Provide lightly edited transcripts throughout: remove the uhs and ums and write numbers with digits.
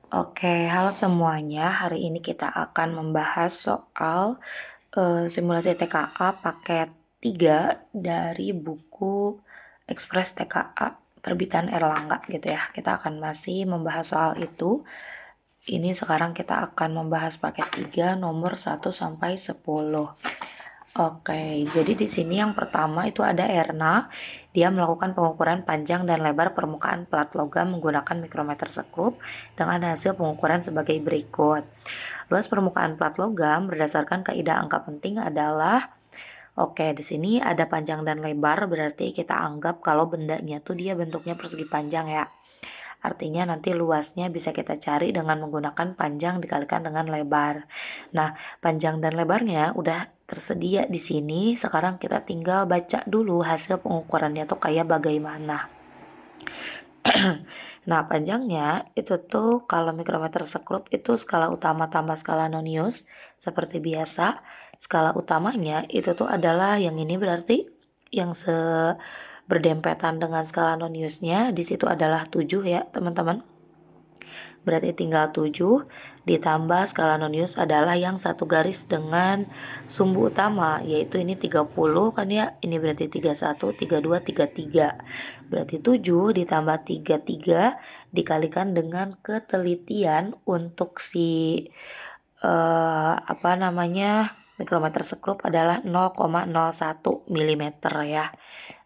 Oke, halo semuanya. Hari ini kita akan membahas soal simulasi TKA paket 3 dari buku Ekspres TKA terbitan Erlangga gitu ya. Kita akan masih membahas soal itu. Ini sekarang kita akan membahas paket 3 nomor 1 sampai 10. Oke, jadi di sini yang pertama itu ada Erna. Dia melakukan pengukuran panjang dan lebar permukaan plat logam menggunakan mikrometer sekrup dengan hasil pengukuran sebagai berikut. Luas permukaan plat logam berdasarkan kaidah angka penting adalah Oke, di sini ada panjang dan lebar, berarti kita anggap kalau bendanya tuh dia bentuknya persegi panjang ya. Artinya nanti luasnya bisa kita cari dengan menggunakan panjang dikalikan dengan lebar. Nah, panjang dan lebarnya udah tersedia di sini. Sekarang kita tinggal baca dulu hasil pengukurannya tuh kayak bagaimana. Nah, panjangnya itu tuh kalau mikrometer sekrup itu skala utama tambah skala nonius seperti biasa. Skala utamanya itu tuh adalah yang ini berarti yang berdempetan dengan skala noniusnya di situ adalah 7 ya, teman-teman. Berarti tinggal 7 ditambah skala nonius adalah yang satu garis dengan sumbu utama, yaitu ini 30 kan ya, ini berarti 31, 32, 33. Berarti 7 ditambah 33 dikalikan dengan ketelitian untuk si mikrometer sekrup adalah 0,01 mm ya.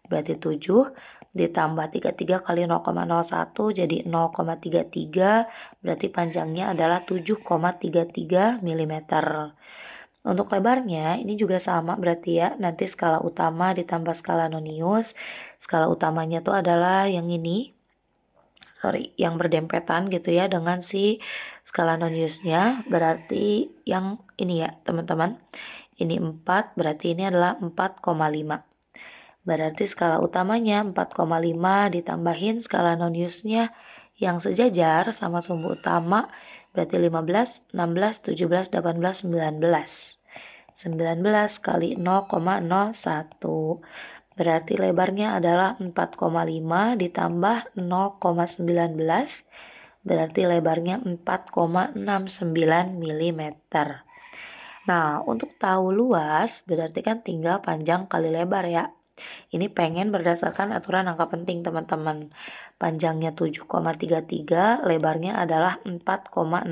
Berarti 7 ditambah 33 kali 0,01 jadi 0,33, berarti panjangnya adalah 7,33 mm. Untuk lebarnya ini juga sama berarti ya, nanti skala utama ditambah skala nonius. Skala utamanya tuh adalah yang ini, yang berdempetan gitu ya dengan si skala noniusnya, berarti yang ini ya teman-teman. Ini 4, berarti ini adalah 4,5. Berarti skala utamanya 4,5 ditambahin skala noniusnya yang sejajar sama sumbu utama, berarti 15, 16, 17, 18, 19. 19 kali 0,01. Berarti lebarnya adalah 4,5 ditambah 0,19. Berarti lebarnya 4,69 mm. Nah, untuk tahu luas berarti kan tinggal panjang kali lebar ya. Ini pengen berdasarkan aturan angka penting teman-teman. Panjangnya 7,33, lebarnya adalah 4,69.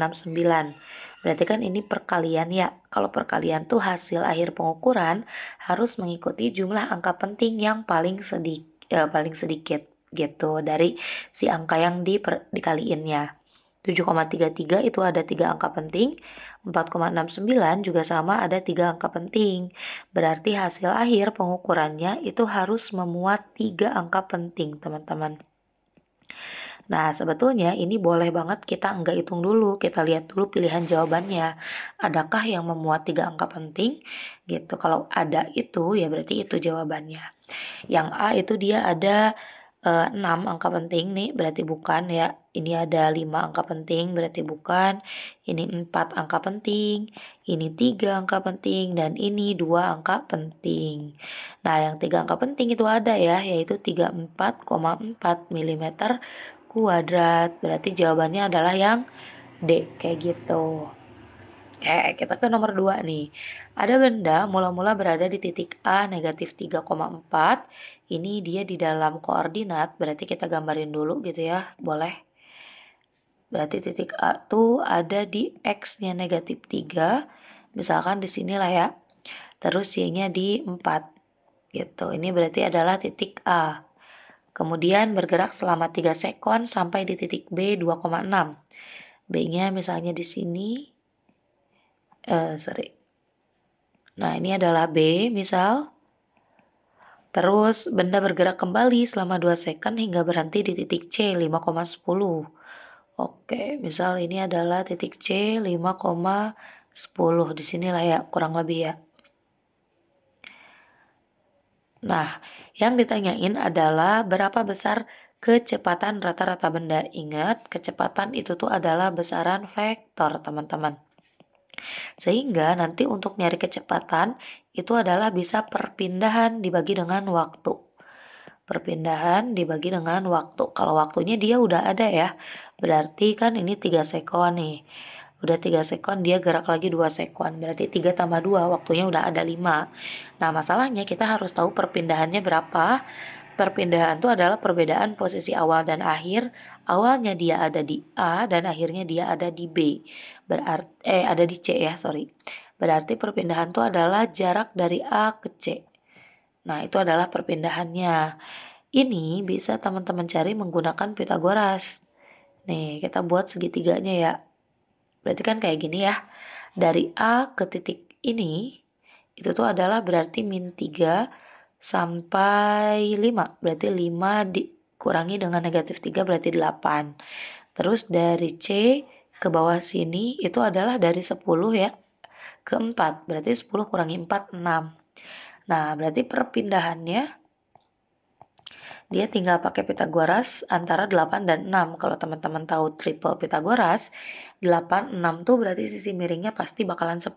Berarti kan ini perkalian ya. Kalau perkalian tuh hasil akhir pengukuran harus mengikuti jumlah angka penting yang paling sedikit gitu dari si angka yang dikaliinnya. 7,33 itu ada 3 angka penting, 4,69 juga sama ada 3 angka penting. Berarti hasil akhir pengukurannya itu harus memuat 3 angka penting, teman-teman. Nah, sebetulnya ini boleh banget kita enggak hitung dulu, kita lihat dulu pilihan jawabannya. Adakah yang memuat 3 angka penting? Gitu. Kalau ada itu, ya berarti itu jawabannya. Yang A itu dia ada 6 angka penting nih, berarti bukan ya. Ini ada 5 angka penting, berarti bukan. Ini 4 angka penting, ini 3 angka penting, dan ini 2 angka penting. Nah, yang 3 angka penting itu ada ya, yaitu 34,4 mm kuadrat. Berarti jawabannya adalah yang D, kayak gitu. Kita ke nomor 2 nih. Ada benda mula-mula berada di titik A negatif 3,4. Ini dia di dalam koordinat, berarti kita gambarin dulu gitu ya, boleh. Berarti titik A tuh ada di X-nya negatif 3. Misalkan di sinilah ya. Terus Y-nya di 4. Gitu. Ini berarti adalah titik A. Kemudian bergerak selama 3 sekon sampai di titik B 2,6. B-nya misalnya di sini. Nah, ini adalah B misal. Terus benda bergerak kembali selama 2 second hingga berhenti di titik C 5,10. Oke, misal ini adalah titik C 5,10. Di sinilah ya, kurang lebih ya. Nah, yang ditanyain adalah berapa besar kecepatan rata-rata benda. Ingat, kecepatan itu tuh adalah besaran vektor, teman-teman. Sehingga nanti untuk nyari kecepatan itu adalah bisa perpindahan dibagi dengan waktu. Perpindahan dibagi dengan waktu. Kalau waktunya dia udah ada ya, berarti kan ini 3 sekon nih. Udah 3 sekon, dia gerak lagi 2 sekon. Berarti 3 tambah 2, waktunya udah ada 5. Nah, masalahnya kita harus tahu perpindahannya berapa. Perpindahan itu adalah perbedaan posisi awal dan akhir. Awalnya dia ada di A dan akhirnya dia ada di B. Ada di C ya, sorry. Berarti perpindahan itu adalah jarak dari A ke C. Nah, itu adalah perpindahannya. Ini bisa teman-teman cari menggunakan Pitagoras. Nih, kita buat segitiganya ya. Berarti kan kayak gini ya. Dari A ke titik ini, itu tuh adalah berarti min 3 sampai 5. Berarti 5 dikurangi dengan negatif 3 berarti 8. Terus dari C ke bawah sini itu adalah dari 10 ya ke 4. Berarti 10 kurangi 4, 6. Nah, berarti perpindahannya dia tinggal pakai Pitagoras antara 8 dan 6. Kalau teman-teman tahu triple Pitagoras, 8, 6 tuh berarti sisi miringnya pasti bakalan 10.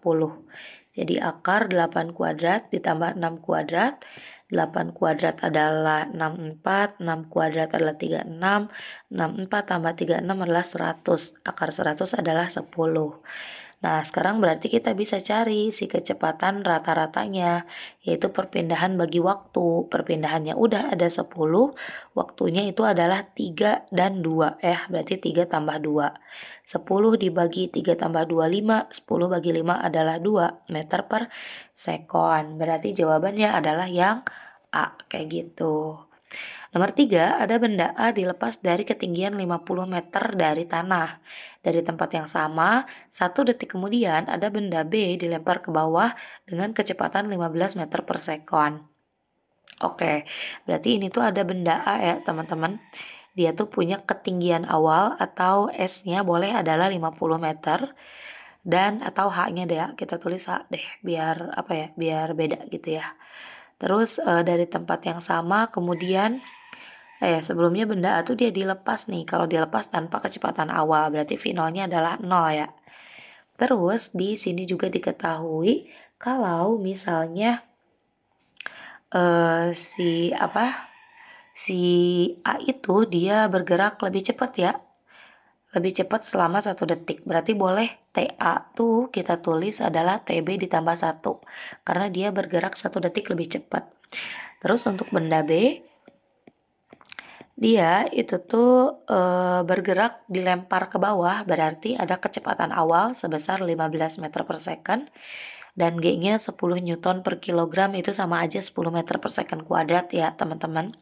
Jadi akar 8 kuadrat ditambah 6 kuadrat. 8 kuadrat adalah 64, 6 kuadrat adalah 36, 64 tambah 36 adalah 100. Akar 100 adalah 10. Nah, sekarang berarti kita bisa cari si kecepatan rata-ratanya, yaitu perpindahan bagi waktu. Perpindahannya udah ada 10, waktunya itu adalah 3 dan 2. Berarti 3 tambah 2. 10 dibagi 3 tambah 2, 5. 10 bagi 5 adalah 2 meter per sekon. Berarti jawabannya adalah yang A, kayak gitu. Nomor 3, ada benda A dilepas dari ketinggian 50 meter dari tanah. Dari tempat yang sama, 1 detik kemudian ada benda B dilempar ke bawah dengan kecepatan 15 meter per sekon. Oke, berarti ini tuh ada benda A ya teman-teman. Dia tuh punya ketinggian awal atau S-nya boleh adalah 50 meter. Dan atau H-nya deh ya, kita tulis H deh biar apa ya, biar beda gitu ya. Terus dari tempat yang sama kemudian sebelumnya benda A tuh dia dilepas nih. Kalau dilepas tanpa kecepatan awal, berarti V0-nya adalah 0 ya. Terus di sini juga diketahui kalau misalnya si A itu dia bergerak lebih cepat ya. Lebih cepat selama 1 detik. Berarti boleh TA tuh kita tulis adalah TB ditambah 1. Karena dia bergerak 1 detik lebih cepat. Terus untuk benda B, dia itu tuh bergerak dilempar ke bawah, berarti ada kecepatan awal sebesar 15 meter per second dan G-nya 10 Newton per kilogram, itu sama aja 10 meter per second kuadrat ya teman-teman.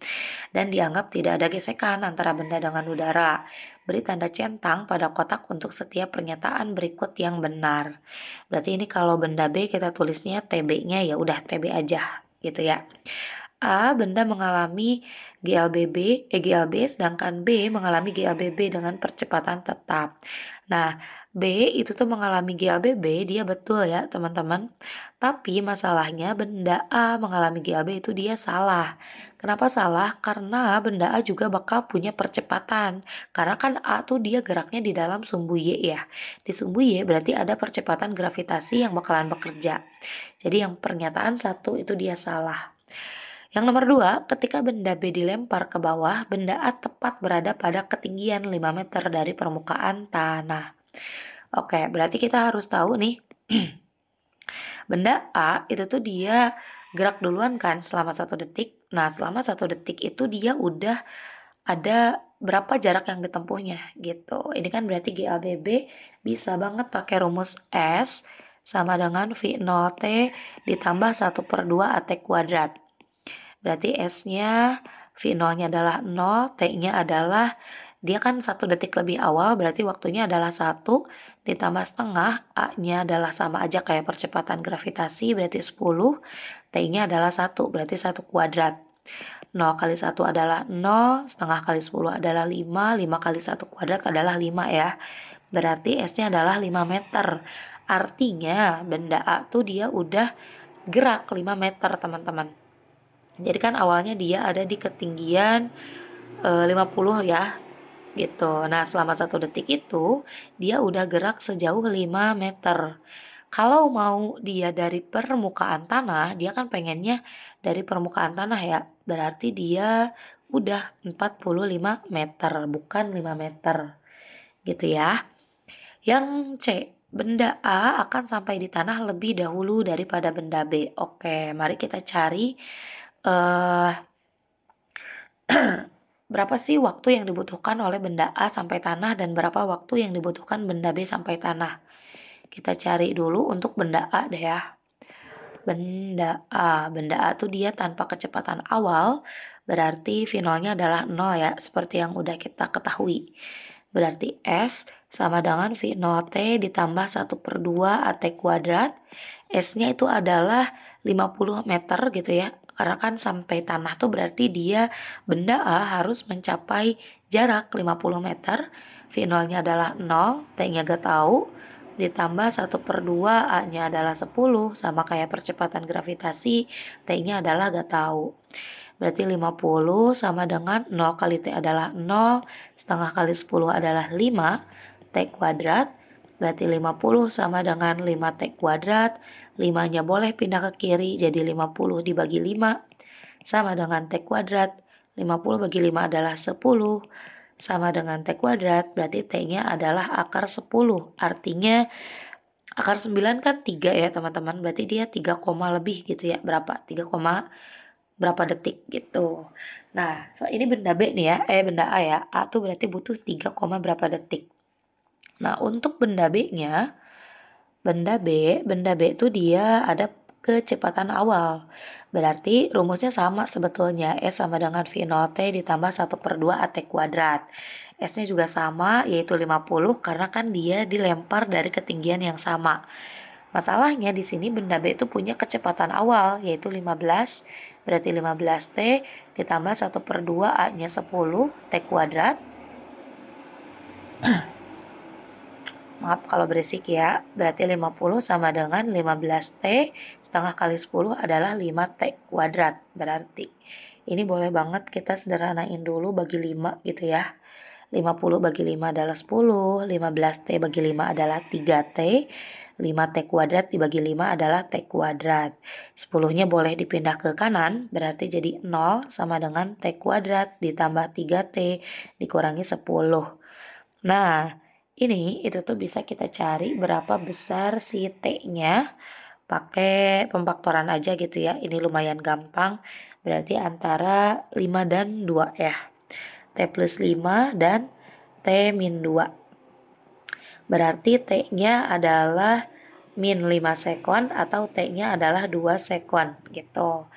Dan dianggap tidak ada gesekan antara benda dengan udara. Beri tanda centang pada kotak untuk setiap pernyataan berikut yang benar. Berarti ini kalau benda B kita tulisnya TB-nya ya udah TB aja gitu ya. A, benda mengalami GLB, sedangkan B mengalami GLBB dengan percepatan tetap. Nah, B itu tuh mengalami GLBB, dia betul ya teman-teman. Tapi masalahnya benda A mengalami GLB itu dia salah. Kenapa salah? Karena benda A juga bakal punya percepatan. Karena kan A tuh dia geraknya di dalam sumbu Y ya. Di sumbu Y berarti ada percepatan gravitasi yang bakalan bekerja. Jadi yang pernyataan 1 itu dia salah. Yang nomor 2, ketika benda B dilempar ke bawah, benda A tepat berada pada ketinggian 5 meter dari permukaan tanah. Oke, berarti kita harus tahu nih, benda A itu tuh dia gerak duluan kan selama 1 detik. Nah, selama 1 detik itu dia udah ada berapa jarak yang ditempuhnya gitu. Ini kan berarti GABB bisa banget pakai rumus S sama dengan V0T ditambah 1/2 AT kuadrat. Berarti S-nya V0-nya adalah 0, T-nya adalah, dia kan 1 detik lebih awal, berarti waktunya adalah 1, ditambah setengah, A-nya adalah sama aja kayak percepatan gravitasi, berarti 10, T-nya adalah 1, berarti 1 kuadrat. 0 kali 1 adalah 0, setengah kali 10 adalah 5, 5 kali 1 kuadrat adalah 5 ya. Berarti S-nya adalah 5 meter. Artinya benda A tuh dia udah gerak 5 meter teman-teman. Jadi kan awalnya dia ada di ketinggian 50 ya gitu. Nah selama 1 detik itu dia udah gerak sejauh 5 meter. Kalau mau dia dari permukaan tanah, dia kan pengennya dari permukaan tanah ya. Berarti dia udah 45 meter, bukan 5 meter. Gitu ya. Yang C, benda A akan sampai di tanah lebih dahulu daripada benda B. Oke, mari kita cari eh berapa sih waktu yang dibutuhkan oleh benda A sampai tanah dan berapa waktu yang dibutuhkan benda B sampai tanah. Kita cari dulu untuk benda A deh ya. Benda A tuh dia tanpa kecepatan awal, berarti V0-nya adalah 0 ya, seperti yang udah kita ketahui. Berarti S sama dengan V0T ditambah 1/2 AT kuadrat. S-nya itu adalah 50 meter gitu ya, karena kan sampai tanah tuh berarti dia benda A harus mencapai jarak 50 meter. V0-nya adalah 0, T-nya gak tahu, ditambah 1/2, A-nya adalah 10, sama kayak percepatan gravitasi, T-nya adalah gak tahu. Berarti 50 sama dengan 0 kali T adalah 0, setengah kali 10 adalah 5, T kuadrat. Berarti 50 sama dengan 5T kuadrat, 5-nya boleh pindah ke kiri, jadi 50 dibagi 5, sama dengan T kuadrat. 50 bagi 5 adalah 10, sama dengan T kuadrat, berarti T-nya adalah akar 10. Artinya akar 9 kan 3 ya teman-teman, berarti dia 3, lebih gitu ya, berapa? 3, berapa detik gitu. Nah, so ini benda B nih ya, benda A ya, A tuh berarti butuh 3, berapa detik. Nah, untuk benda B-nya, benda B itu dia ada kecepatan awal. Berarti rumusnya sama sebetulnya, S sama dengan V0T ditambah 1/2 AT kuadrat. S-nya juga sama, yaitu 50 karena kan dia dilempar dari ketinggian yang sama. Masalahnya di sini benda B itu punya kecepatan awal, yaitu 15, berarti 15T ditambah 1/2 A-nya 10, T kuadrat. Maaf kalau berisik ya, berarti 50 sama dengan 15T, setengah kali 10 adalah 5T kuadrat. Berarti ini boleh banget kita sederhanain dulu bagi 5 gitu ya. 50 bagi 5 adalah 10, 15T bagi 5 adalah 3T, 5T kuadrat dibagi 5 adalah T kuadrat. 10-nya boleh dipindah ke kanan, berarti jadi 0 sama dengan T kuadrat ditambah 3T dikurangi 10. Nah, ini itu tuh bisa kita cari berapa besar si T-nya pakai pemfaktoran aja gitu ya. Ini lumayan gampang. Berarti antara 5 dan 2 ya. T plus 5 dan T min 2. Berarti T-nya adalah min 5 sekon atau T-nya adalah 2 sekon gitu.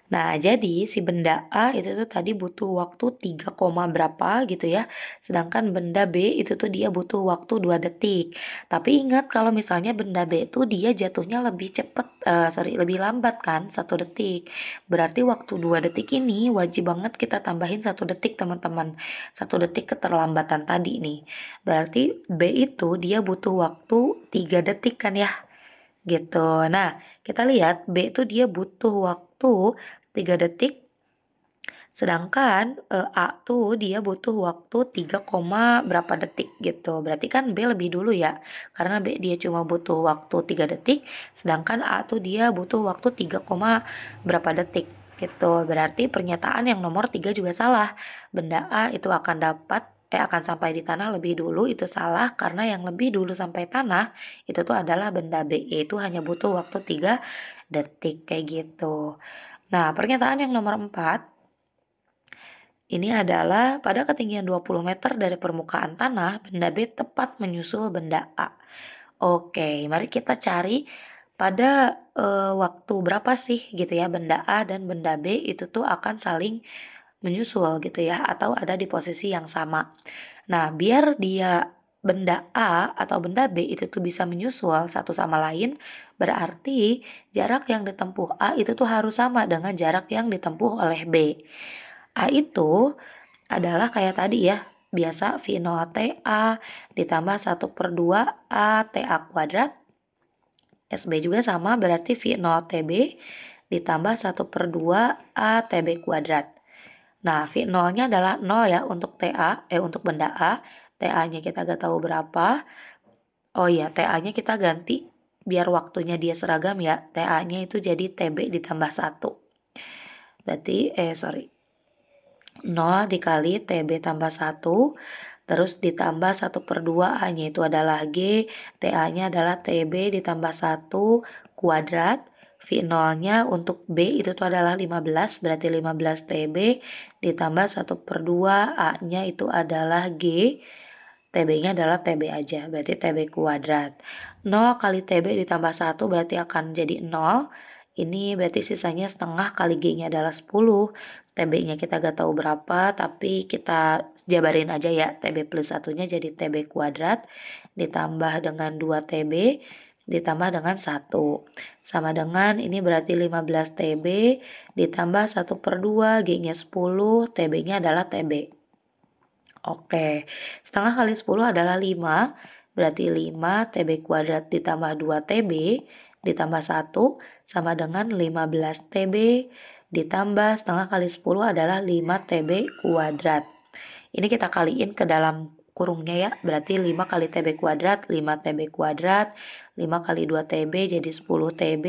Nah, jadi si benda A itu tuh tadi butuh waktu 3, berapa gitu ya. Sedangkan benda B itu tuh dia butuh waktu 2 detik. Tapi ingat kalau misalnya benda B itu dia jatuhnya lebih cepat, lebih lambat kan, 1 detik. Berarti waktu 2 detik ini wajib banget kita tambahin 1 detik teman-teman. 1 detik keterlambatan tadi nih. Berarti B itu dia butuh waktu 3 detik kan ya. Gitu. Nah, kita lihat B itu dia butuh waktu 3 detik, sedangkan A tuh dia butuh waktu 3, berapa detik gitu. Berarti kan B lebih dulu ya, karena B dia cuma butuh waktu 3 detik, sedangkan A tuh dia butuh waktu 3, berapa detik gitu. Berarti pernyataan yang nomor 3 juga salah. Benda A itu akan sampai di tanah lebih dulu, itu salah karena yang lebih dulu sampai tanah itu tuh adalah benda B, itu hanya butuh waktu 3 detik kayak gitu. Nah, pernyataan yang nomor 4 ini adalah pada ketinggian 20 meter dari permukaan tanah, benda B tepat menyusul benda A. Oke, mari kita cari pada waktu berapa sih gitu ya benda A dan benda B itu tuh akan saling menyusul gitu ya, atau ada di posisi yang sama. Nah, biar dia benda A atau benda B itu tuh bisa menyusul satu sama lain, berarti jarak yang ditempuh A itu tuh harus sama dengan jarak yang ditempuh oleh B. A itu adalah kayak tadi ya, biasa V0TA ditambah 1/2 ATA kuadrat. SB juga sama, berarti V0TB ditambah 1/2 ATB kuadrat. Nah, V0-nya adalah 0 ya untuk untuk benda A. TA-nya kita gak tahu berapa. Oh iya, TA-nya kita ganti biar waktunya dia seragam ya, TA-nya itu jadi TB ditambah 1. Berarti, 0 dikali TB tambah 1, terus ditambah 1/2 A-nya itu adalah G, TA-nya adalah TB ditambah 1 kuadrat, V0-nya untuk B itu tuh adalah 15, berarti 15 TB ditambah 1/2 A-nya itu adalah G, TB-nya adalah TB aja, berarti TB kuadrat. 0 kali TB ditambah 1 berarti akan jadi 0. Ini berarti sisanya setengah kali G-nya adalah 10. TB-nya kita gak tahu berapa, tapi kita jabarin aja ya. TB plus 1-nya jadi TB kuadrat, ditambah dengan 2 TB, ditambah dengan 1. Sama dengan ini berarti 15 TB, ditambah 1/2, G-nya 10, TB-nya adalah TB. Oke, setengah kali 10 adalah 5, berarti 5 TB kuadrat ditambah 2 TB ditambah 1 sama dengan 15 TB ditambah setengah kali 10 adalah 5 TB kuadrat. Ini kita kaliin ke dalam kurungnya ya, berarti 5 kali TB kuadrat, 5 TB kuadrat, 5 kali 2 TB jadi 10 TB,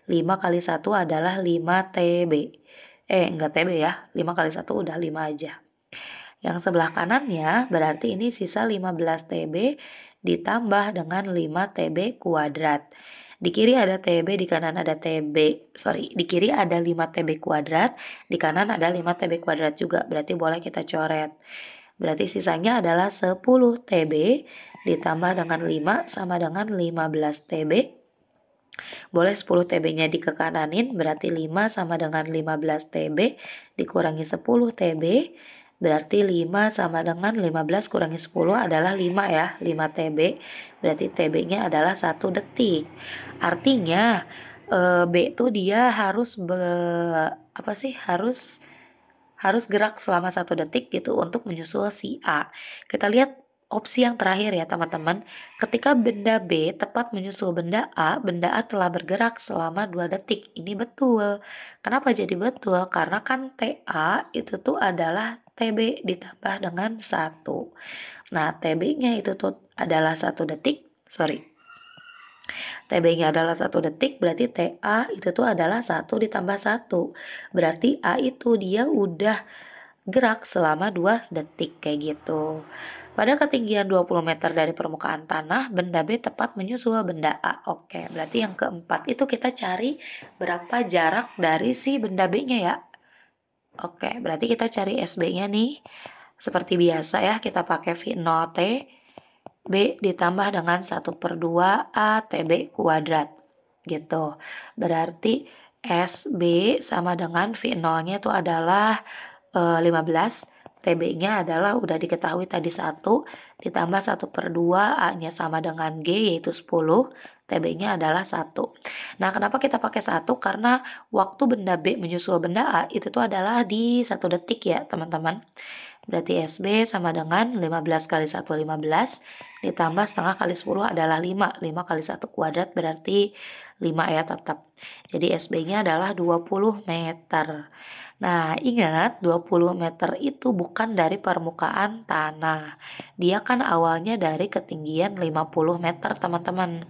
5 kali 1 adalah 5 TB. Enggak TB ya, 5 kali 1 udah 5 aja. Yang sebelah kanannya berarti ini sisa 15 TB ditambah dengan 5 TB kuadrat. Di kiri ada TB, di kanan ada di kiri ada 5 TB kuadrat, di kanan ada 5 TB kuadrat juga, berarti boleh kita coret. Berarti sisanya adalah 10 TB ditambah dengan 5 sama dengan 15 TB. Boleh 10 TB-nya dikekananin, berarti 5 sama dengan 15 TB dikurangi 10 TB. Berarti 5 sama dengan 15 kurangi 10 adalah 5 ya, 5 TB. Berarti TB-nya adalah 1 detik. Artinya B itu dia harus harus gerak selama 1 detik gitu untuk menyusul si A. Kita lihat opsi yang terakhir ya teman-teman. Ketika benda B tepat menyusul benda A telah bergerak selama 2 detik. Ini betul. Kenapa jadi betul? Karena kan TA itu tuh adalah TB ditambah dengan 1. Nah, TB-nya itu tuh adalah 1 detik. TB-nya adalah 1 detik, berarti TA itu tuh adalah 1 ditambah 1. Berarti A itu dia udah gerak selama 2 detik kayak gitu. Pada ketinggian 20 meter dari permukaan tanah, benda B tepat menyusul benda A. Oke, berarti yang keempat itu kita cari berapa jarak dari si benda B-nya ya. Oke, berarti kita cari SB-nya nih. Seperti biasa ya, kita pakai V0T. B ditambah dengan 1/2 A TB kuadrat. Gitu. Berarti SB sama dengan V0-nya itu adalah 15. TB-nya adalah udah diketahui tadi 1 ditambah 1/2 A-nya sama dengan G yaitu 10. TB-nya adalah 1. Nah, kenapa kita pakai 1? Karena waktu benda B menyusul benda A itu tuh adalah di 1 detik ya, teman-teman. Berarti SB sama dengan 15 kali 1, 15, ditambah setengah kali 10 adalah 5. 5 kali 1 kuadrat berarti 5 ya tetap. Jadi SB-nya adalah 20 meter. Nah, ingat 20 meter itu bukan dari permukaan tanah. Dia kan awalnya dari ketinggian 50 meter, teman-teman.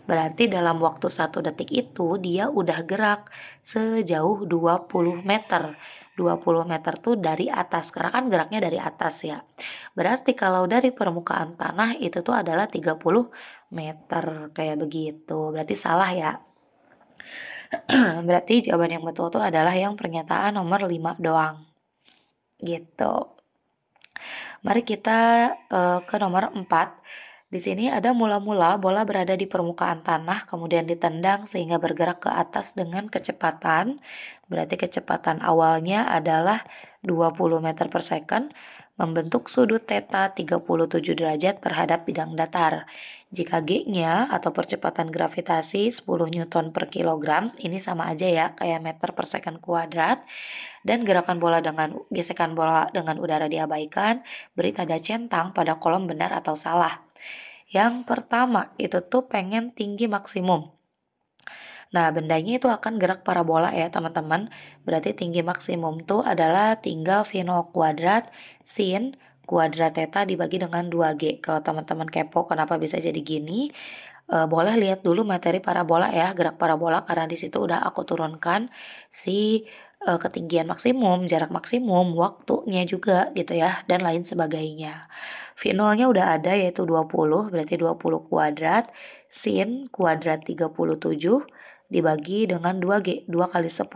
Berarti dalam waktu 1 detik itu dia udah gerak sejauh 20 meter. 20 meter tuh dari atas, karena kan geraknya dari atas ya. Berarti kalau dari permukaan tanah itu tuh adalah 30 meter, kayak begitu. Berarti salah ya. Berarti jawaban yang betul itu adalah yang pernyataan nomor 5 doang. Gitu. Mari kita ke nomor 4. Di sini ada mula-mula bola berada di permukaan tanah kemudian ditendang sehingga bergerak ke atas dengan kecepatan. Berarti kecepatan awalnya adalah 20 meter per second. Membentuk sudut theta 37 derajat terhadap bidang datar. Jika G-nya atau percepatan gravitasi 10 Newton per kilogram, ini sama aja ya kayak meter per second kuadrat, dan gesekan bola dengan udara diabaikan, beri tanda centang pada kolom benar atau salah. Yang pertama itu tuh pengen tinggi maksimum. Nah, bendanya itu akan gerak parabola ya teman-teman. Berarti tinggi maksimum tuh adalah tinggal V0 kuadrat sin kuadrat theta dibagi dengan 2G. Kalau teman-teman kepo kenapa bisa jadi gini, boleh lihat dulu materi parabola ya, gerak parabola, karena di situ udah aku turunkan si ketinggian maksimum, jarak maksimum, waktunya juga gitu ya, dan lain sebagainya. V0-nya udah ada yaitu 20, berarti 20 kuadrat sin kuadrat 37 dibagi dengan 2G, 2 kali 10.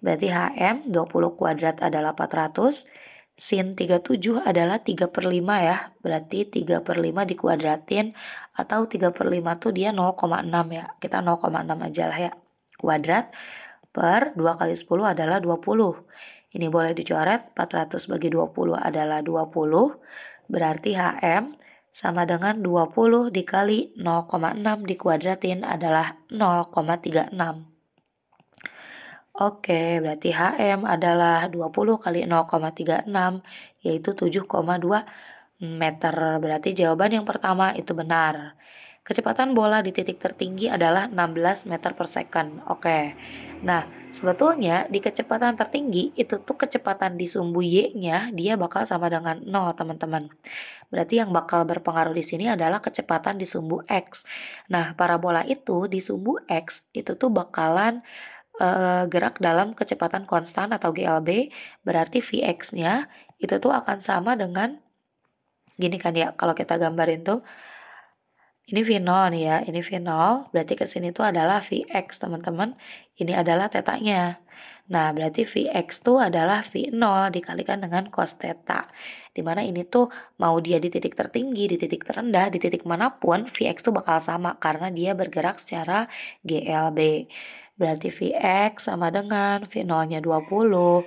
Berarti HM 20 kuadrat adalah 400, sin 37 adalah 3/5 ya, berarti 3/5 dikuadratin, atau 3/5 tuh dia 0,6 ya, kita 0,6 aja lah ya, kuadrat per 2 kali 10 adalah 20. Ini boleh dicoret, 400 bagi 20 adalah 20, berarti HM sama dengan 20 dikali 0,6 dikuadratin adalah 0,36. Oke, berarti HM adalah 20 kali 0,36, yaitu 7,2 meter. Berarti jawaban yang pertama itu benar. Kecepatan bola di titik tertinggi adalah 16 meter per second. Oke. Nah, sebetulnya di kecepatan tertinggi itu tuh kecepatan di sumbu Y-nya dia bakal sama dengan 0, teman-teman. Berarti yang bakal berpengaruh di sini adalah kecepatan di sumbu X. Nah, parabola itu di sumbu X itu tuh bakalan gerak dalam kecepatan konstan atau GLB, berarti Vx-nya itu tuh akan sama dengan gini kan ya, kalau kita gambarin tuh ini V0 nih ya, ini V0, berarti ke sini tuh adalah Vx, teman-teman. Ini adalah tetanya. Nah, berarti Vx tuh adalah V0 dikalikan dengan cos theta. Dimana ini tuh mau dia di titik tertinggi, di titik terendah, di titik manapun, Vx tuh bakal sama karena dia bergerak secara GLB. Berarti Vx sama dengan V0-nya 20,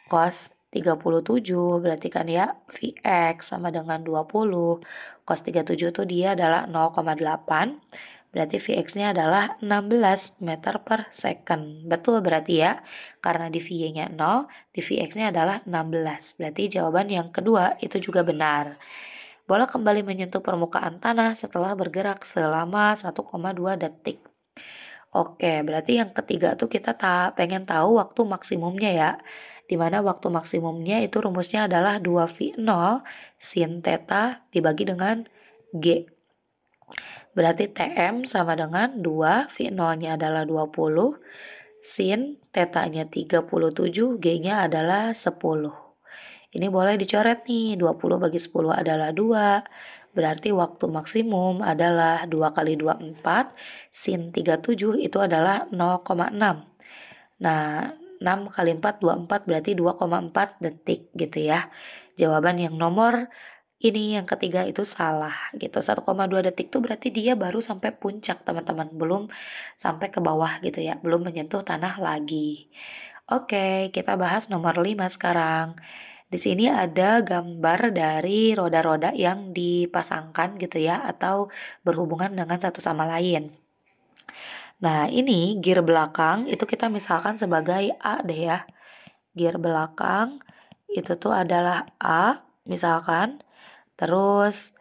cos 37, berarti kan ya Vx sama dengan 20, cos 37 itu dia adalah 0,8, berarti Vx-nya adalah 16 meter per second. Betul berarti ya, karena di V-nya 0, di Vx-nya adalah 16. Berarti jawaban yang kedua itu juga benar. Bola kembali menyentuh permukaan tanah setelah bergerak selama 1,2 detik. Oke, berarti yang ketiga tuh kita pengen tahu waktu maksimumnya ya. Dimana waktu maksimumnya itu rumusnya adalah 2V0 sin theta dibagi dengan G. Berarti TM sama dengan 2, V0-nya adalah 20, sin theta-nya 37, G-nya adalah 10. Ini boleh dicoret nih, 20 bagi 10 adalah 2, berarti waktu maksimum adalah 2 kali 2, 4, sin 37 itu adalah 0,6. Nah, 6 kali 4, 24 berarti 2,4 detik gitu ya. Jawaban yang nomor ini yang ketiga itu salah gitu. 1,2 detik tuh berarti dia baru sampai puncak teman-teman, belum sampai ke bawah gitu ya, belum menyentuh tanah lagi. Oke, kita bahas nomor 5 sekarang. Di sini ada gambar dari roda-roda yang dipasangkan gitu ya, atau berhubungan dengan satu sama lain. Nah, ini gear belakang itu kita misalkan sebagai A deh ya. Gear belakang itu tuh adalah A misalkan. Terus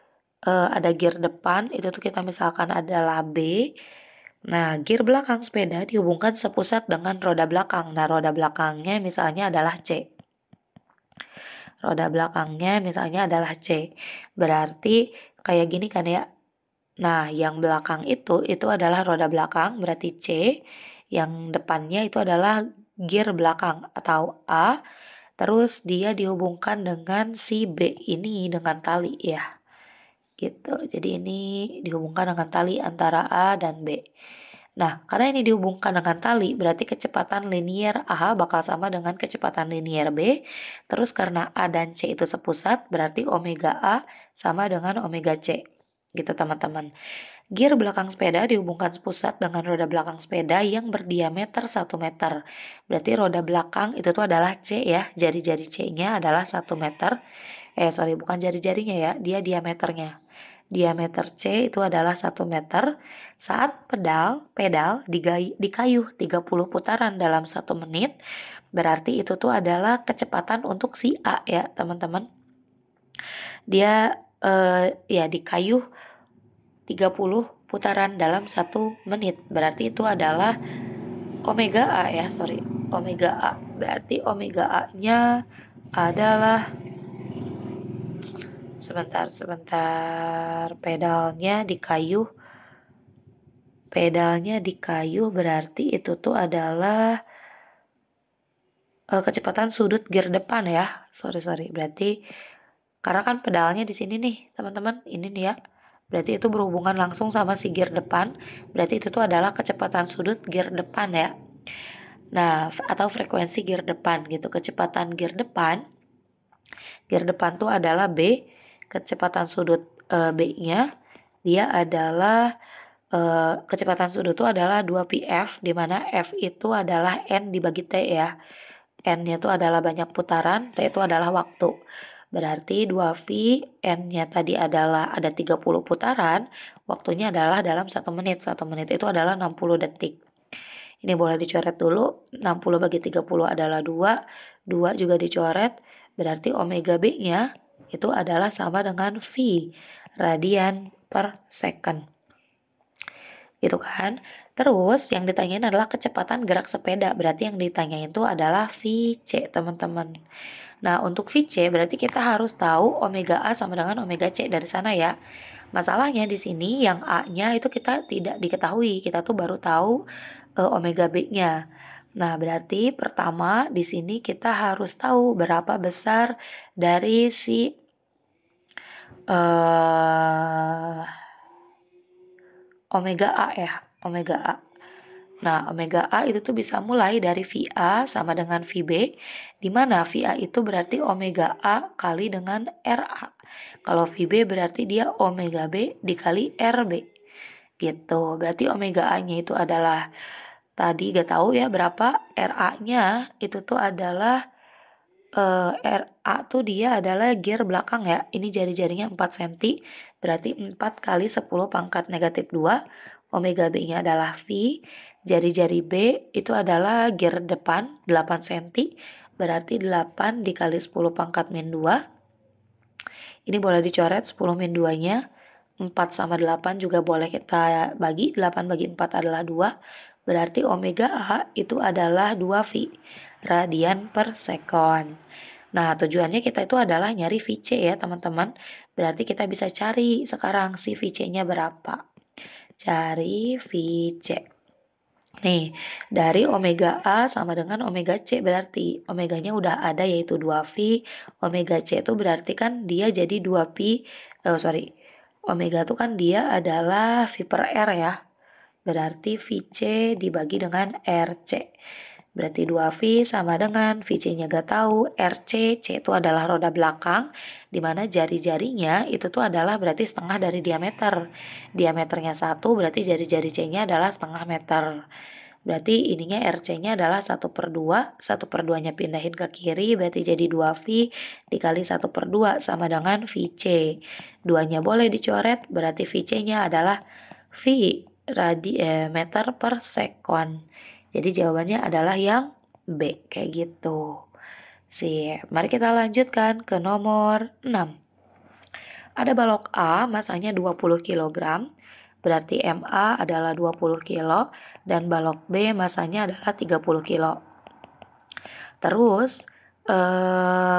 ada gear depan itu tuh kita misalkan adalah B. Nah, gear belakang sepeda dihubungkan sepusat dengan roda belakang. Nah, roda belakangnya misalnya adalah C. Roda belakangnya misalnya adalah C. Berarti kayak gini kan ya. Nah, yang belakang itu adalah roda belakang, berarti C. Yang depannya itu adalah gear belakang atau A. Terus dia dihubungkan dengan si B ini dengan tali ya. Gitu. Jadi ini dihubungkan dengan tali antara A dan B. Nah, karena ini dihubungkan dengan tali, berarti kecepatan linier A bakal sama dengan kecepatan linier B. Terus karena A dan C itu sepusat, berarti omega A sama dengan omega C. Gitu teman-teman. Gear belakang sepeda dihubungkan sepusat dengan roda belakang sepeda yang berdiameter 1 meter. Berarti roda belakang itu tuh adalah C ya. Jari-jari C-nya adalah 1 meter. Bukan jari-jarinya ya, dia diameternya. Diameter C itu adalah 1 meter. Saat pedal dikayuh 30 putaran dalam 1 menit, berarti itu tuh adalah kecepatan untuk si A ya teman-teman. Dia ya dikayuh 30 putaran dalam 1 menit. Berarti itu adalah omega A ya, omega A. Berarti omega A-nya adalah sebentar, pedalnya dikayuh pedalnya di kayu berarti itu tuh adalah kecepatan sudut gear depan ya. Sorry. Berarti karena kan pedalnya di sini nih, teman-teman. Ini nih ya. Berarti itu berhubungan langsung sama si gear depan. Berarti itu tuh adalah kecepatan sudut gear depan ya. Nah, atau frekuensi gear depan gitu. Kecepatan gear depan. Gear depan tuh adalah B. Kecepatan sudut B-nya dia adalah kecepatan sudut itu adalah 2πf, di mana F itu adalah N dibagi T ya. N-nya itu adalah banyak putaran, T itu adalah waktu. Berarti 2V, N-nya tadi adalah ada 30 putaran, waktunya adalah dalam 1 menit. 1 menit itu adalah 60 detik. Ini boleh dicoret dulu, 60 bagi 30 adalah 2, 2 juga dicoret, berarti omega B-nya itu adalah sama dengan V, radian per second. Gitu kan. Terus yang ditanyain adalah kecepatan gerak sepeda. Berarti yang ditanyain itu adalah VC, teman-teman. Nah, untuk VC berarti kita harus tahu omega A sama dengan omega C dari sana ya. Masalahnya di sini yang A-nya itu kita tidak diketahui. Kita tuh baru tahu omega B-nya. Nah, berarti pertama di sini kita harus tahu berapa besar dari si omega A ya, omega A. Nah, omega A itu tuh bisa mulai dari VA sama dengan VB, di mana VA itu berarti omega A kali dengan RA. Kalau VB berarti dia omega B dikali RB. Gitu. Berarti omega A-nya itu adalah, tadi gak tahu ya berapa, RA-nya itu tuh adalah RA tuh dia adalah gear belakang ya. Ini jari-jarinya 4 cm, berarti 4 kali 10 pangkat negatif 2. Omega B-nya adalah V. Jari-jari B itu adalah gear depan 8 cm, berarti 8 dikali 10 pangkat min 2. Ini boleh dicoret 10 min 2-nya. 4 sama 8 juga boleh kita bagi. 8 bagi 4 adalah 2. Berarti omega A itu adalah 2V, radian per sekon. Nah, tujuannya kita itu adalah nyari VC ya, teman-teman. Berarti kita bisa cari sekarang si VC-nya berapa. Cari VC. Nih, dari omega A sama dengan omega C berarti omeganya udah ada yaitu 2V. Omega C itu berarti kan dia jadi 2Pi. Omega itu kan dia adalah V per R ya. Berarti VC dibagi dengan RC. Berarti 2V sama dengan VC-nya gak tahu, RC, C itu adalah roda belakang, dimana jari-jarinya itu tuh adalah berarti setengah dari diameter. Diameternya 1, berarti jari-jari C-nya adalah setengah meter. Berarti ininya RC-nya adalah 1/2, 1/2-nya pindahin ke kiri, berarti jadi 2V dikali 1/2 sama dengan VC. 2-nya boleh dicoret, berarti VC-nya adalah V meter per sekon. Jadi jawabannya adalah yang B, kayak gitu. Sip, mari kita lanjutkan ke nomor 6. Ada balok A, masanya 20 kg, berarti MA adalah 20 kg, dan balok B masanya adalah 30 kg. Terus,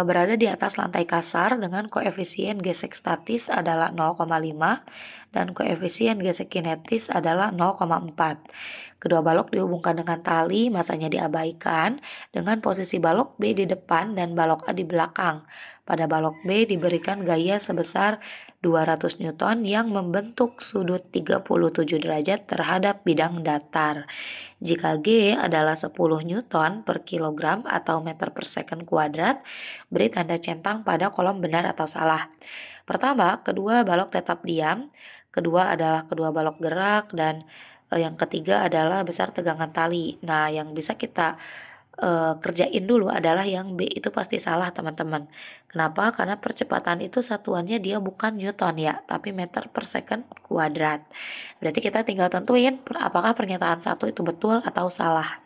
berada di atas lantai kasar dengan koefisien gesek statis adalah 0,5 dan koefisien gesek kinetis adalah 0,4. Kedua balok dihubungkan dengan tali, masanya diabaikan, dengan posisi balok B di depan dan balok A di belakang. Pada balok B diberikan gaya sebesar 200 Newton yang membentuk sudut 37 derajat terhadap bidang datar. Jika G adalah 10 Newton per kilogram atau meter per second kuadrat, beri tanda centang pada kolom benar atau salah. Pertama, kedua balok tetap diam. Kedua adalah kedua balok gerak, dan yang ketiga adalah besar tegangan tali. Nah, yang bisa kita kerjain dulu adalah yang B itu pasti salah, teman-teman. Kenapa? Karena percepatan itu satuannya dia bukan Newton ya, tapi meter per second kuadrat. Berarti kita tinggal tentuin apakah pernyataan satu itu betul atau salah.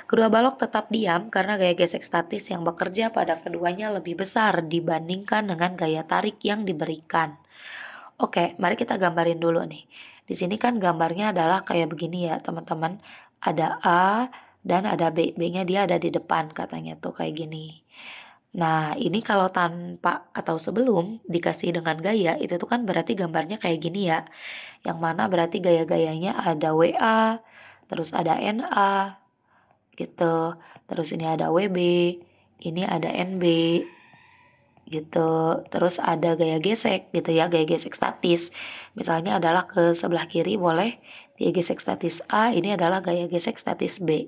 Kedua balok tetap diam karena gaya gesek statis yang bekerja pada keduanya lebih besar dibandingkan dengan gaya tarik yang diberikan. Oke, mari kita gambarin dulu nih. Di sini kan gambarnya adalah kayak begini ya, teman-teman. Ada A dan ada B. B-nya dia ada di depan katanya tuh kayak gini. Nah, ini kalau tanpa atau sebelum dikasih dengan gaya, itu tuh kan berarti gambarnya kayak gini ya. Yang mana berarti gaya-gayanya ada WA, terus ada NA, gitu. Terus ini ada WB, ini ada NB, gitu. Terus ada gaya gesek gitu ya, gaya gesek statis. Misalnya adalah ke sebelah kiri boleh gaya gesek statis A, ini adalah gaya gesek statis B.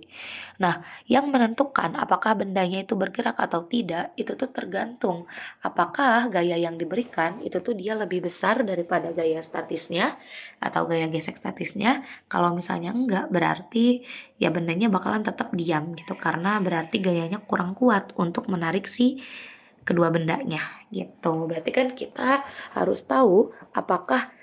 Nah, yang menentukan apakah bendanya itu bergerak atau tidak, itu tuh tergantung apakah gaya yang diberikan itu tuh dia lebih besar daripada gaya statisnya atau gaya gesek statisnya. Kalau misalnya enggak, berarti ya bendanya bakalan tetap diam gitu, karena berarti gayanya kurang kuat untuk menarik si kedua bendanya gitu. Berarti kan kita harus tahu apakah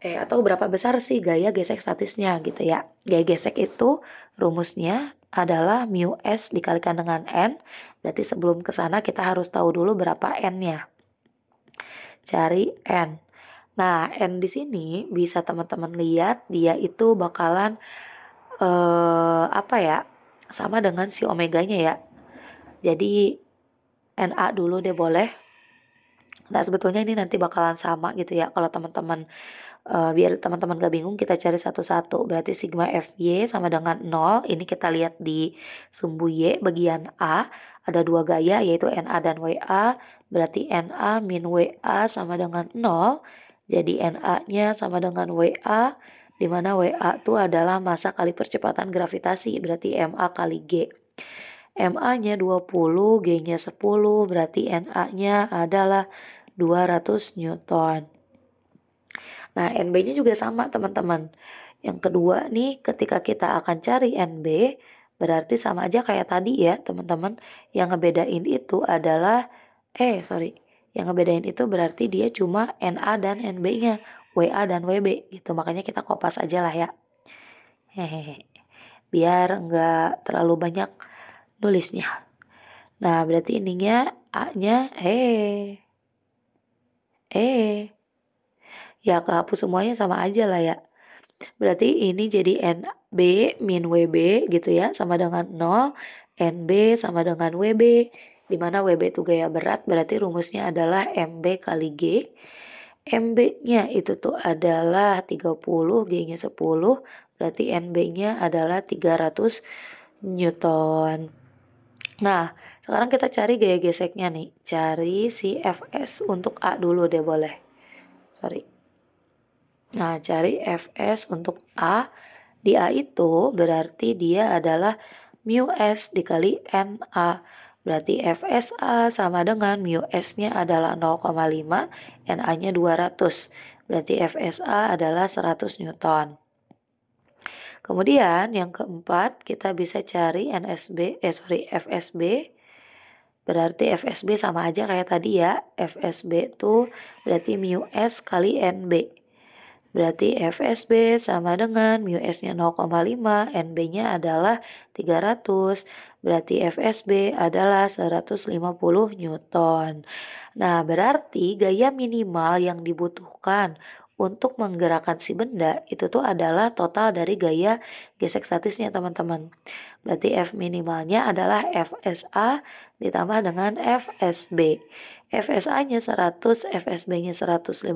atau berapa besar sih gaya gesek statisnya gitu ya. Gaya gesek itu rumusnya adalah mu S dikalikan dengan N. Berarti sebelum ke sana kita harus tahu dulu berapa N-nya. Cari N. Nah, N di sini bisa teman-teman lihat dia itu bakalan apa ya? Sama dengan si omeganya ya. Jadi NA dulu deh boleh. Nah, sebetulnya ini nanti bakalan sama gitu ya. Kalau teman-teman biar teman-teman gak bingung, kita cari satu-satu. Berarti sigma FY sama dengan 0. Ini kita lihat di sumbu Y bagian A. Ada dua gaya yaitu NA dan WA. Berarti NA min WA sama dengan 0. Jadi NA-nya sama dengan WA. Dimana WA itu adalah massa kali percepatan gravitasi. Berarti MA kali G. MA-nya 20, G-nya 10. Berarti NA-nya adalah 200 Newton. Nah, NB-nya juga sama teman-teman. Yang kedua nih, ketika kita akan cari NB, berarti sama aja kayak tadi ya teman-teman. Yang ngebedain itu adalah, yang ngebedain itu berarti dia cuma NA dan NB-nya, WA dan WB gitu. Makanya kita kopas aja lah ya. Hehehe. Biar nggak terlalu banyak nulisnya. Nah, berarti ininya A-nya, ya kehapus semuanya sama aja lah ya. Berarti ini jadi NB min WB gitu ya, sama dengan 0. NB sama dengan WB, dimana WB itu gaya berat, berarti rumusnya adalah MB kali G. MB-nya itu tuh adalah 30, G-nya 10, berarti NB-nya adalah 300 Newton. Nah, sekarang kita cari gaya geseknya nih. Cari si Fs untuk A dulu deh boleh. Nah, cari Fs untuk A. Di A itu berarti dia adalah mu S dikali NA. Berarti FSA sama dengan mu S-nya adalah 0,5, NA-nya 200. Berarti FSA adalah 100 Newton. Kemudian yang keempat kita bisa cari FSB. Berarti FSB sama aja kayak tadi ya. FSB itu berarti mu S kali NB. Berarti FSB sama dengan mu S-nya 0,5, NB-nya adalah 300. Berarti FSB adalah 150 Newton. Nah, berarti gaya minimal yang dibutuhkan untuk menggerakkan si benda itu tuh adalah total dari gaya gesek statisnya teman-teman. Berarti F minimalnya adalah FSA ditambah dengan FSB. FSA-nya 100, FSB-nya 150,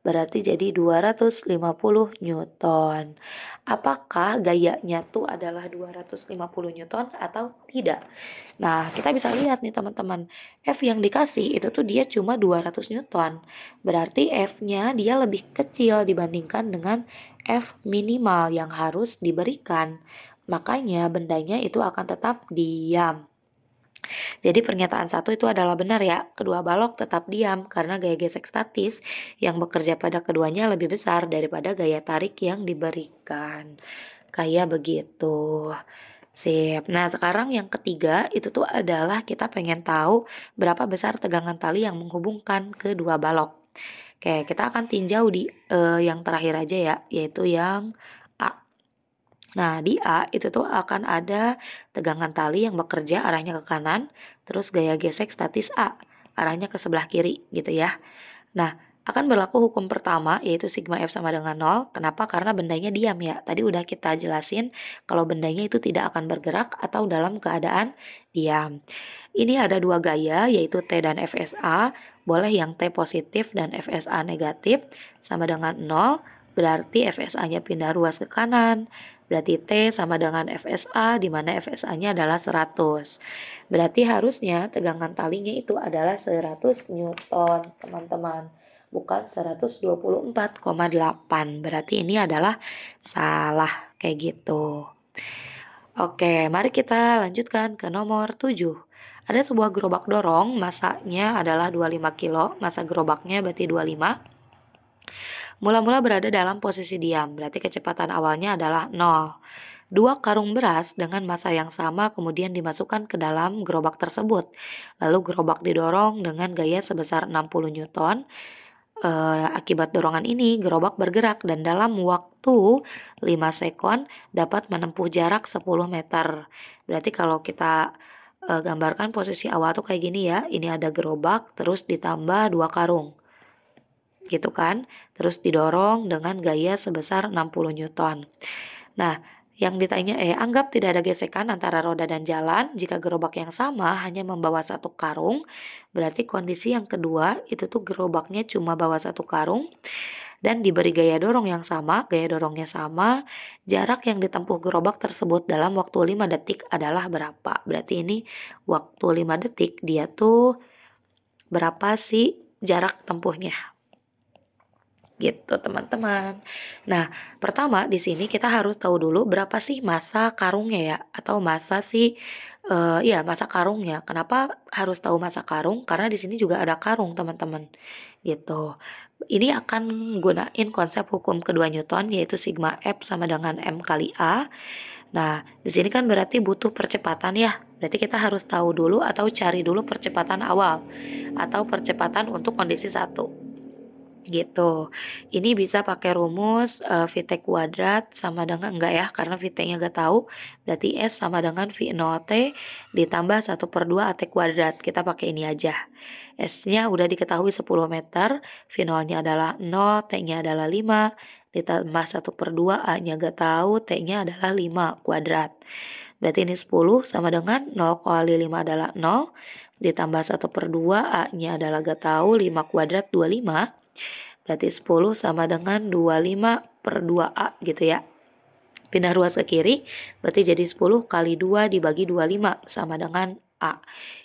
berarti jadi 250 Newton. Apakah gayanya tuh adalah 250 Newton atau tidak? Nah, kita bisa lihat nih teman-teman. F yang dikasih itu tuh dia cuma 200 Newton. Berarti F-nya dia lebih kecil dibandingkan dengan F minimal yang harus diberikan. Makanya bendanya itu akan tetap diam. Jadi pernyataan satu itu adalah benar ya, kedua balok tetap diam karena gaya gesek statis yang bekerja pada keduanya lebih besar daripada gaya tarik yang diberikan. Kayak begitu. Sip. Nah, sekarang yang ketiga itu tuh adalah kita pengen tahu berapa besar tegangan tali yang menghubungkan kedua balok. Oke, kita akan tinjau di yang terakhir aja ya, yaitu yang A. Nah, di A itu tuh akan ada tegangan tali yang bekerja arahnya ke kanan, terus gaya gesek statis A, arahnya ke sebelah kiri gitu ya. Nah, akan berlaku hukum pertama, yaitu sigma F sama dengan 0. Kenapa? Karena bendanya diam ya. Tadi udah kita jelasin kalau bendanya itu tidak akan bergerak atau dalam keadaan diam. Ini ada dua gaya, yaitu T dan FSA. Boleh yang T positif dan FSA negatif sama dengan 0, berarti FSA-nya pindah ruas ke kanan. Berarti T sama dengan FSA, di mana FSA-nya adalah 100. Berarti harusnya tegangan talinya itu adalah 100 Newton, teman-teman. Bukan 124,8. Berarti ini adalah salah, kayak gitu. Oke, mari kita lanjutkan ke nomor 7. Ada sebuah gerobak dorong, masanya adalah 25 kilo, masa gerobaknya berarti 25. Mula-mula berada dalam posisi diam, berarti kecepatan awalnya adalah 0. Dua karung beras dengan massa yang sama kemudian dimasukkan ke dalam gerobak tersebut. Lalu gerobak didorong dengan gaya sebesar 60 Newton. Akibat dorongan ini, gerobak bergerak dan dalam waktu 5 sekon dapat menempuh jarak 10 meter. Berarti kalau kita gambarkan posisi awal tuh kayak gini ya. Ini ada gerobak, terus ditambah 2 karung. Gitu kan, terus didorong dengan gaya sebesar 60 Newton. Nah, yang ditanya anggap tidak ada gesekan antara roda dan jalan. Jika gerobak yang sama hanya membawa satu karung, berarti kondisi yang kedua itu tuh gerobaknya cuma bawa satu karung dan diberi gaya dorong yang sama, gaya dorongnya sama, jarak yang ditempuh gerobak tersebut dalam waktu 5 detik adalah berapa? Berarti ini waktu 5 detik dia tuh berapa sih jarak tempuhnya? Gitu teman-teman. Nah, pertama di sini kita harus tahu dulu berapa sih massa karungnya ya, atau massa sih ya massa karungnya. Kenapa harus tahu massa karung? Karena di sini juga ada karung teman-teman. Gitu. Ini akan gunain konsep hukum kedua Newton yaitu sigma F sama dengan M kali A. Nah, di sini kan berarti butuh percepatan ya. Berarti kita harus tahu dulu atau cari dulu percepatan awal atau percepatan untuk kondisi 1. Gitu. Ini bisa pakai rumus VT kuadrat sama dengan enggak ya, karena VT-nya enggak tahu. Berarti S sama dengan V0T ditambah 1/2 AT kuadrat. Kita pakai ini aja. S-nya udah diketahui 10 meter, V0-nya adalah 0, T-nya adalah 5, ditambah 1/2, A-nya enggak tahu, T-nya adalah 5 kuadrat. Berarti ini 10 sama dengan 0 kali 5 adalah 0, ditambah 1/2, A-nya adalah enggak tahu, 5 kuadrat 25. Berarti 10 sama dengan 25/2A gitu ya. Pindah ruas ke kiri, berarti jadi 10 kali 2 dibagi 25 sama dengan A.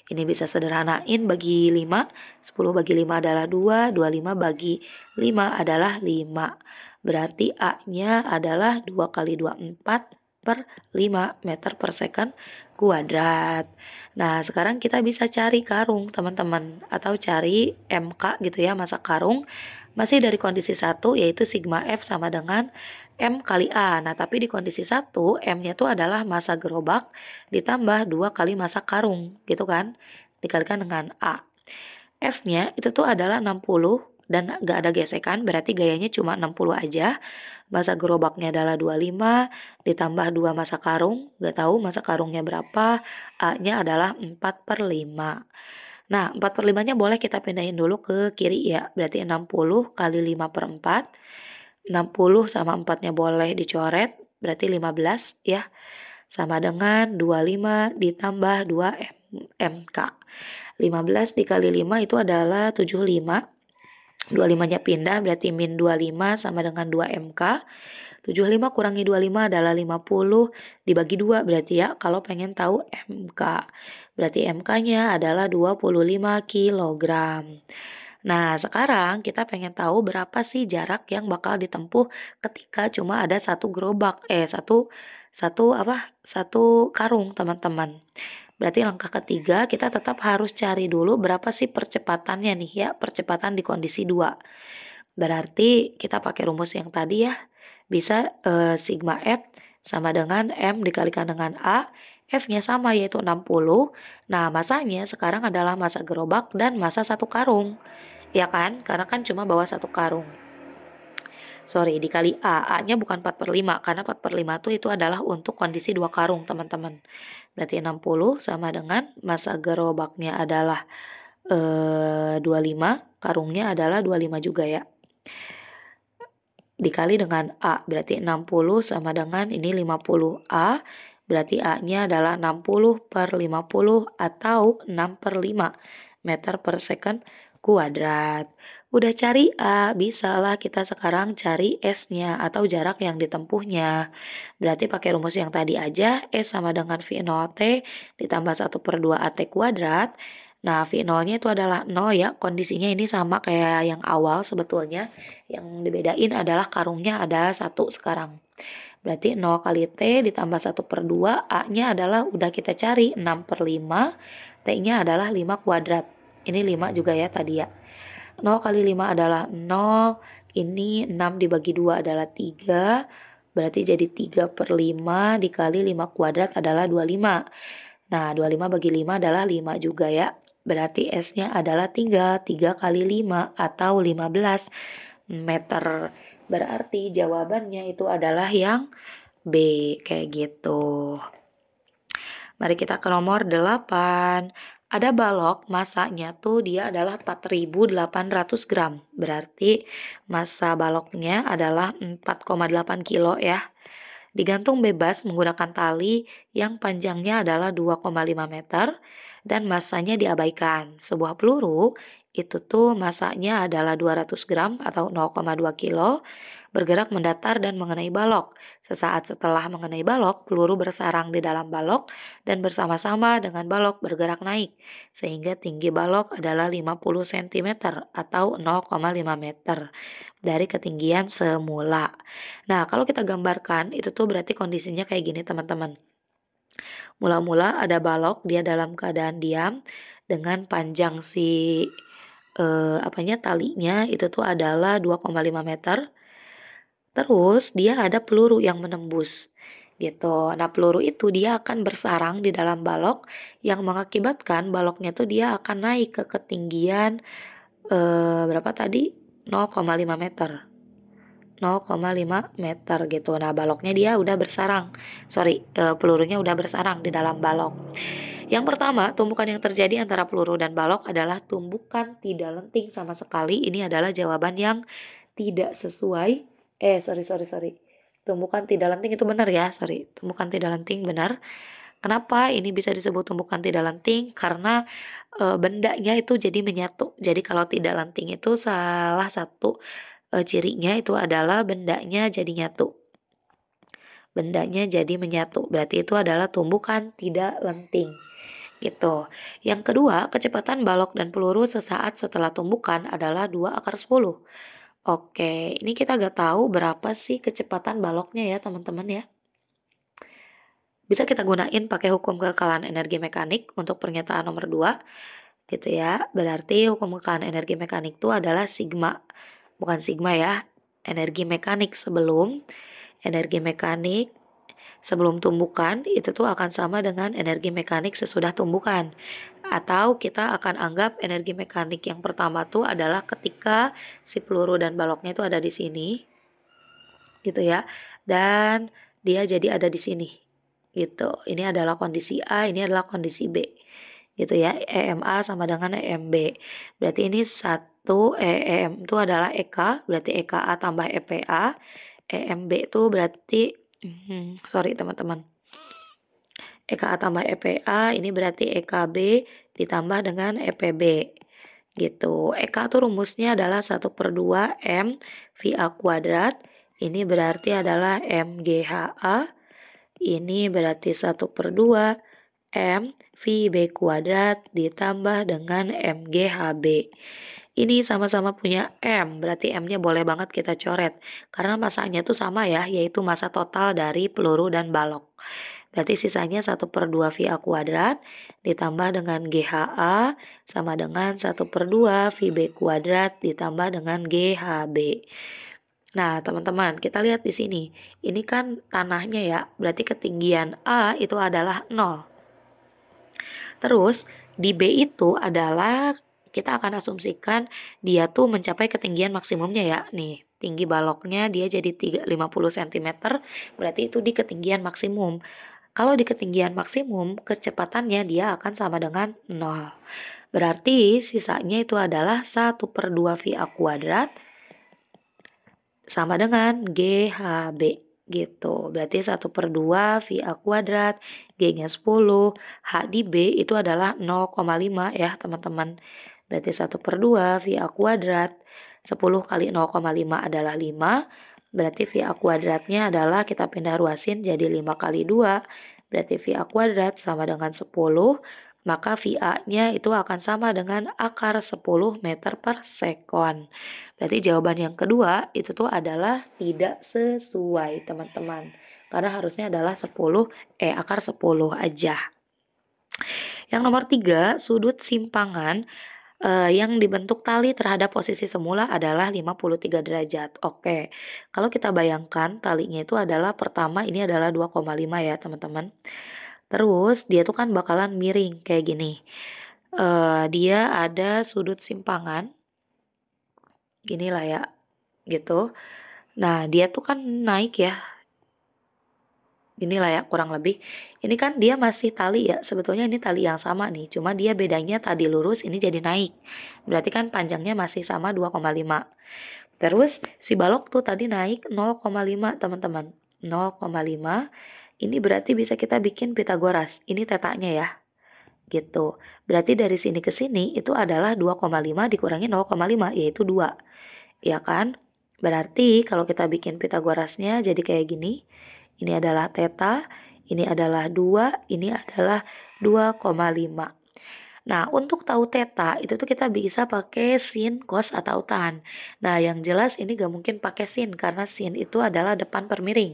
Ini bisa sederhanain bagi 5. 10 bagi 5 adalah 2, 25 bagi 5 adalah 5. Berarti A-nya adalah 2 kali 2, 4/5 meter per second kuadrat. Nah, sekarang kita bisa cari karung teman-teman, atau cari MK gitu ya, massa karung. Masih dari kondisi 1 yaitu sigma F sama dengan M kali A. Nah, tapi di kondisi 1 M-nya itu adalah massa gerobak ditambah 2 kali massa karung gitu kan. Dikalikan dengan A. F-nya itu tuh adalah 60 dan gak ada gesekan, berarti gayanya cuma 60 aja. Massa gerobaknya adalah 25 ditambah 2 massa karung, gak tahu massa karungnya berapa. A-nya adalah 4/5. Nah, 4/5-nya boleh kita pindahin dulu ke kiri ya. Berarti 60 kali 5/4. 60 sama 4-nya boleh dicoret. Berarti 15 ya. Sama dengan 25 ditambah 2 MK. 15 dikali 5 itu adalah 75. 25-nya pindah berarti min 25 sama dengan 2 MK. 75 kurangi 25 adalah 50 dibagi 2 berarti ya kalau pengen tahu MK. Berarti MK-nya adalah 25 kg. Nah, sekarang kita pengen tahu berapa sih jarak yang bakal ditempuh ketika cuma ada satu gerobak, satu karung, teman-teman. Berarti langkah ketiga kita tetap harus cari dulu berapa sih percepatannya nih ya, percepatan di kondisi 2. Berarti kita pakai rumus yang tadi ya. Bisa sigma F sama dengan M dikalikan dengan A. F-nya sama yaitu 60. Nah, massanya sekarang adalah massa gerobak dan massa satu karung. Ya kan? Karena kan cuma bawa satu karung. Sorry, dikali A. A-nya bukan 4/5 karena 4/5 itu adalah untuk kondisi 2 karung, teman-teman. Berarti 60 sama dengan massa gerobaknya adalah 25, karungnya adalah 25 juga ya. Dikali dengan A, berarti 60 sama dengan ini 50A, berarti A-nya adalah 60 per 50 atau 6 per 5 meter per second kuadrat. Udah cari A, bisa lah kita sekarang cari S-nya atau jarak yang ditempuhnya. Berarti pakai rumus yang tadi aja, S sama dengan V0T ditambah 1 per 2 AT kuadrat. Nah, V0-nya itu adalah 0 ya, kondisinya ini sama kayak yang awal sebetulnya. Yang dibedain adalah karungnya ada 1 sekarang. Berarti 0 kali T ditambah 1 per 2, A-nya adalah udah kita cari 6 per 5, T-nya adalah 5 kuadrat. Ini 5 juga ya tadi ya. 0 kali 5 adalah 0, ini 6 dibagi 2 adalah 3, berarti jadi 3 per 5 dikali 5 kuadrat adalah 25. Nah, 25 bagi 5 adalah 5 juga ya. Berarti S-nya adalah 3 kali 5 atau 15 meter. Berarti jawabannya itu adalah yang B, kayak gitu. Mari kita ke nomor 8. Ada balok, masanya tuh dia adalah 4.800 gram. Berarti massa baloknya adalah 4,8 kilo ya. Digantung bebas menggunakan tali yang panjangnya adalah 2,5 meter dan massanya diabaikan. Sebuah peluru itu tuh massanya adalah 200 gram atau 0,2 kilo, bergerak mendatar dan mengenai balok. Sesaat setelah mengenai balok, peluru bersarang di dalam balok dan bersama-sama dengan balok bergerak naik, sehingga tinggi balok adalah 50 cm atau 0,5 meter dari ketinggian semula. Nah, kalau kita gambarkan, itu tuh berarti kondisinya kayak gini teman-teman. Mula-mula ada balok, dia dalam keadaan diam, dengan panjang si talinya itu tuh adalah 2,5 meter. Terus dia ada peluru yang menembus gitu. Nah, peluru itu dia akan bersarang di dalam balok yang mengakibatkan baloknya tuh dia akan naik ke ketinggian berapa tadi? 0,5 meter. 0,5 meter gitu. Nah, baloknya dia udah bersarang. Pelurunya udah bersarang di dalam balok. Yang pertama, tumbukan yang terjadi antara peluru dan balok adalah tumbukan tidak lenting sama sekali. Ini adalah jawaban yang tidak sesuai. Sorry. Tumbukan tidak lenting itu benar ya, sorry. Tumbukan tidak lenting benar. Kenapa ini bisa disebut tumbukan tidak lenting? Karena bendanya itu jadi menyatu. Jadi kalau tidak lenting itu salah satu cirinya itu adalah bendanya jadi nyatu. Bendanya jadi menyatu. Berarti itu adalah tumbukan tidak lenting. Gitu. Yang kedua, kecepatan balok dan peluru sesaat setelah tumbukan adalah 2/10. Oke, ini kita gak tahu berapa sih kecepatan baloknya ya teman-teman ya. Bisa kita gunain pakai hukum kekekalan energi mekanik untuk pernyataan nomor 2. Gitu ya. Berarti hukum kekekalan energi mekanik itu adalah sigma. Bukan sigma ya. Energi mekanik sebelum tumbukan itu tuh akan sama dengan energi mekanik sesudah tumbukan. Atau kita akan anggap energi mekanik yang pertama tuh adalah ketika si peluru dan baloknya itu ada di sini. Gitu ya. Dan dia jadi ada di sini. Gitu. Ini adalah kondisi A, ini adalah kondisi B. Gitu ya. EMA sama dengan EMB. Berarti ini EM itu adalah EK, berarti EKA tambah EPA. EMB itu berarti teman-teman. EKA tambah EPA ini berarti EKB ditambah dengan EPB. Gitu. EK itu rumusnya adalah 1/2 M VA kuadrat. Ini berarti adalah MGHA. Ini berarti 1/2 M VB kuadrat ditambah dengan MGHB. Ini sama-sama punya M, berarti M-nya boleh banget kita coret. Karena masanya tuh sama ya, yaitu massa total dari peluru dan balok. Berarti sisanya 1/2 VA kuadrat ditambah dengan GHA sama dengan 1/2 VB kuadrat ditambah dengan GHB. Nah, teman-teman, kita lihat di sini. Ini kan tanahnya ya, berarti ketinggian A itu adalah 0. Terus, di B itu adalah, kita akan asumsikan dia tuh mencapai ketinggian maksimumnya ya. Nih, tinggi baloknya dia jadi 50 cm, berarti itu di ketinggian maksimum. Kalau di ketinggian maksimum, kecepatannya dia akan sama dengan 0. Berarti sisanya itu adalah 1/2 VA kuadrat sama dengan GHB gitu. Berarti 1/2 VA kuadrat, G-nya 10, H di B itu adalah 0,5 ya teman-teman. Berarti 1/2 VA kuadrat, 10 kali 0,5 adalah 5. Berarti VA kuadratnya adalah kita pindah ruasin jadi 5 kali 2. Berarti VA kuadrat sama dengan 10. Maka VA-nya itu akan sama dengan akar 10 meter per sekon. Berarti jawaban yang kedua itu tuh adalah tidak sesuai teman-teman. Karena harusnya adalah akar 10 aja. Yang nomor 3, sudut simpangan yang dibentuk tali terhadap posisi semula adalah 53 derajat. Oke, kalau kita bayangkan talinya itu adalah pertama ini adalah 2,5 ya teman-teman. Terus dia tuh kan bakalan miring kayak gini. Dia ada sudut simpangan, gini lah ya, gitu. Nah dia tuh kan naik ya, inilah ya kurang lebih. Ini kan dia masih tali ya, sebetulnya ini tali yang sama nih, cuma dia bedanya tadi lurus ini jadi naik. Berarti kan panjangnya masih sama 2,5. Terus si balok tuh tadi naik 0,5 teman-teman. 0,5 ini berarti bisa kita bikin Pitagoras. Ini tetanya ya. Gitu. Berarti dari sini ke sini itu adalah 2,5 dikurangi 0,5 yaitu 2. Ya kan? Berarti kalau kita bikin Pitagorasnya jadi kayak gini. Ini adalah theta, ini adalah 2, ini adalah 2,5. Nah, untuk tahu theta itu tuh kita bisa pakai sin, cos, atau tan. Nah, yang jelas ini gak mungkin pakai sin karena sin itu adalah depan per miring.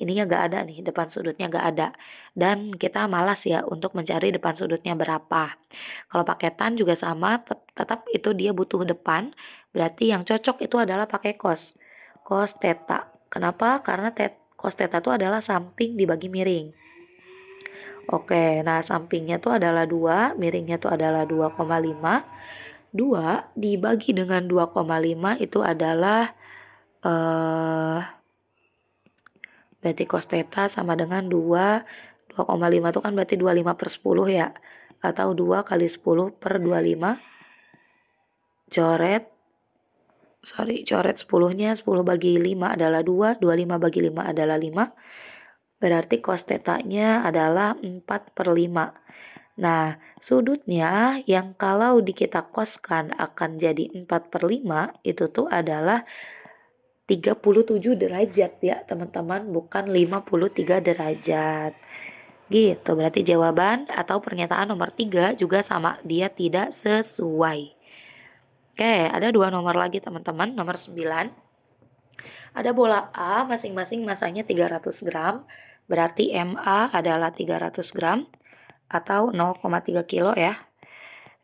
Ininya gak ada nih, depan sudutnya gak ada. Dan kita malas ya untuk mencari depan sudutnya berapa. Kalau pakai tan juga sama, tetap itu dia butuh depan. Berarti yang cocok itu adalah pakai cos. Cos theta. Kenapa? Karena cos theta itu adalah samping dibagi miring. Oke, nah sampingnya tuh adalah 2, miringnya tuh adalah 2,5. 2 dibagi dengan 2,5 itu adalah berarti cos theta sama dengan 2,5 itu kan berarti 25/10 ya. Atau 2 kali 10/25. Coret 10-nya, 10 bagi 5 adalah 2, 25 bagi 5 adalah 5. Berarti cos theta-nya adalah 4/5. Nah, sudutnya yang kalau kita koskan akan jadi 4/5 itu tuh adalah 37 derajat ya teman-teman, bukan 53 derajat. Gitu, berarti jawaban atau pernyataan nomor 3 juga sama, dia tidak sesuai. Oke, ada 2 nomor lagi teman-teman. Nomor 9. Ada bola A masing-masing masanya 300 gram, berarti MA adalah 300 gram atau 0,3 kilo ya.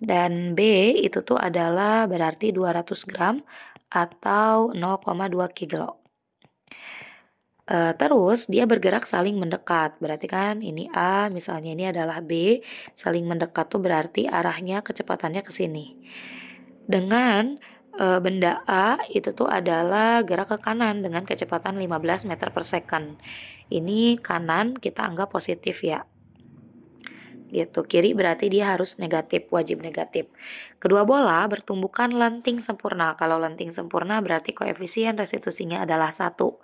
Dan B itu tuh adalah berarti 200 gram atau 0,2 kilo. Terus dia bergerak saling mendekat, berarti kan ini A, misalnya ini adalah B, saling mendekat tuh berarti arahnya kecepatannya ke sini. Dengan benda A itu tuh adalah gerak ke kanan dengan kecepatan 15 meter per second. Ini kanan kita anggap positif ya. Gitu. Kiri berarti dia harus negatif, wajib negatif. Kedua bola bertumbukan lenting sempurna. Kalau lenting sempurna berarti koefisien restitusinya adalah 1.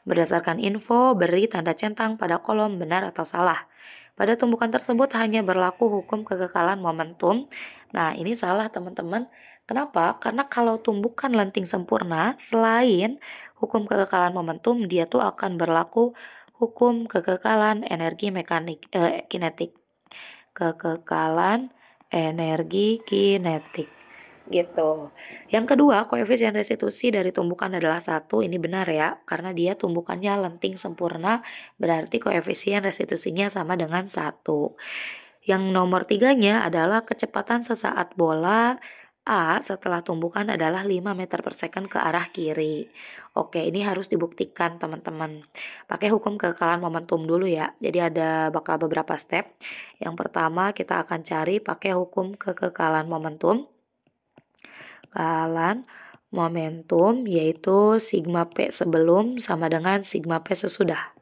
Berdasarkan info, beri tanda centang pada kolom benar atau salah. Pada tumbukan tersebut hanya berlaku hukum kekekalan momentum. Nah, ini salah teman-teman. Kenapa? Karena kalau tumbukan lenting sempurna, selain hukum kekekalan momentum, dia tuh akan berlaku hukum kekekalan energi kinetik. Kekekalan energi kinetik gitu. Yang kedua, koefisien restitusi dari tumbukan adalah 1. Ini benar ya, karena dia tumbukannya lenting sempurna, berarti koefisien restitusinya sama dengan 1. Yang nomor 3-nya adalah kecepatan sesaat bola A setelah tumbukan adalah 5 meter per second ke arah kiri. Oke, ini harus dibuktikan teman-teman. Pakai hukum kekekalan momentum dulu ya. Jadi ada bakal beberapa step. Yang pertama kita akan cari pakai hukum kekekalan momentum. Kekekalan momentum yaitu sigma P sebelum sama dengan sigma P sesudah.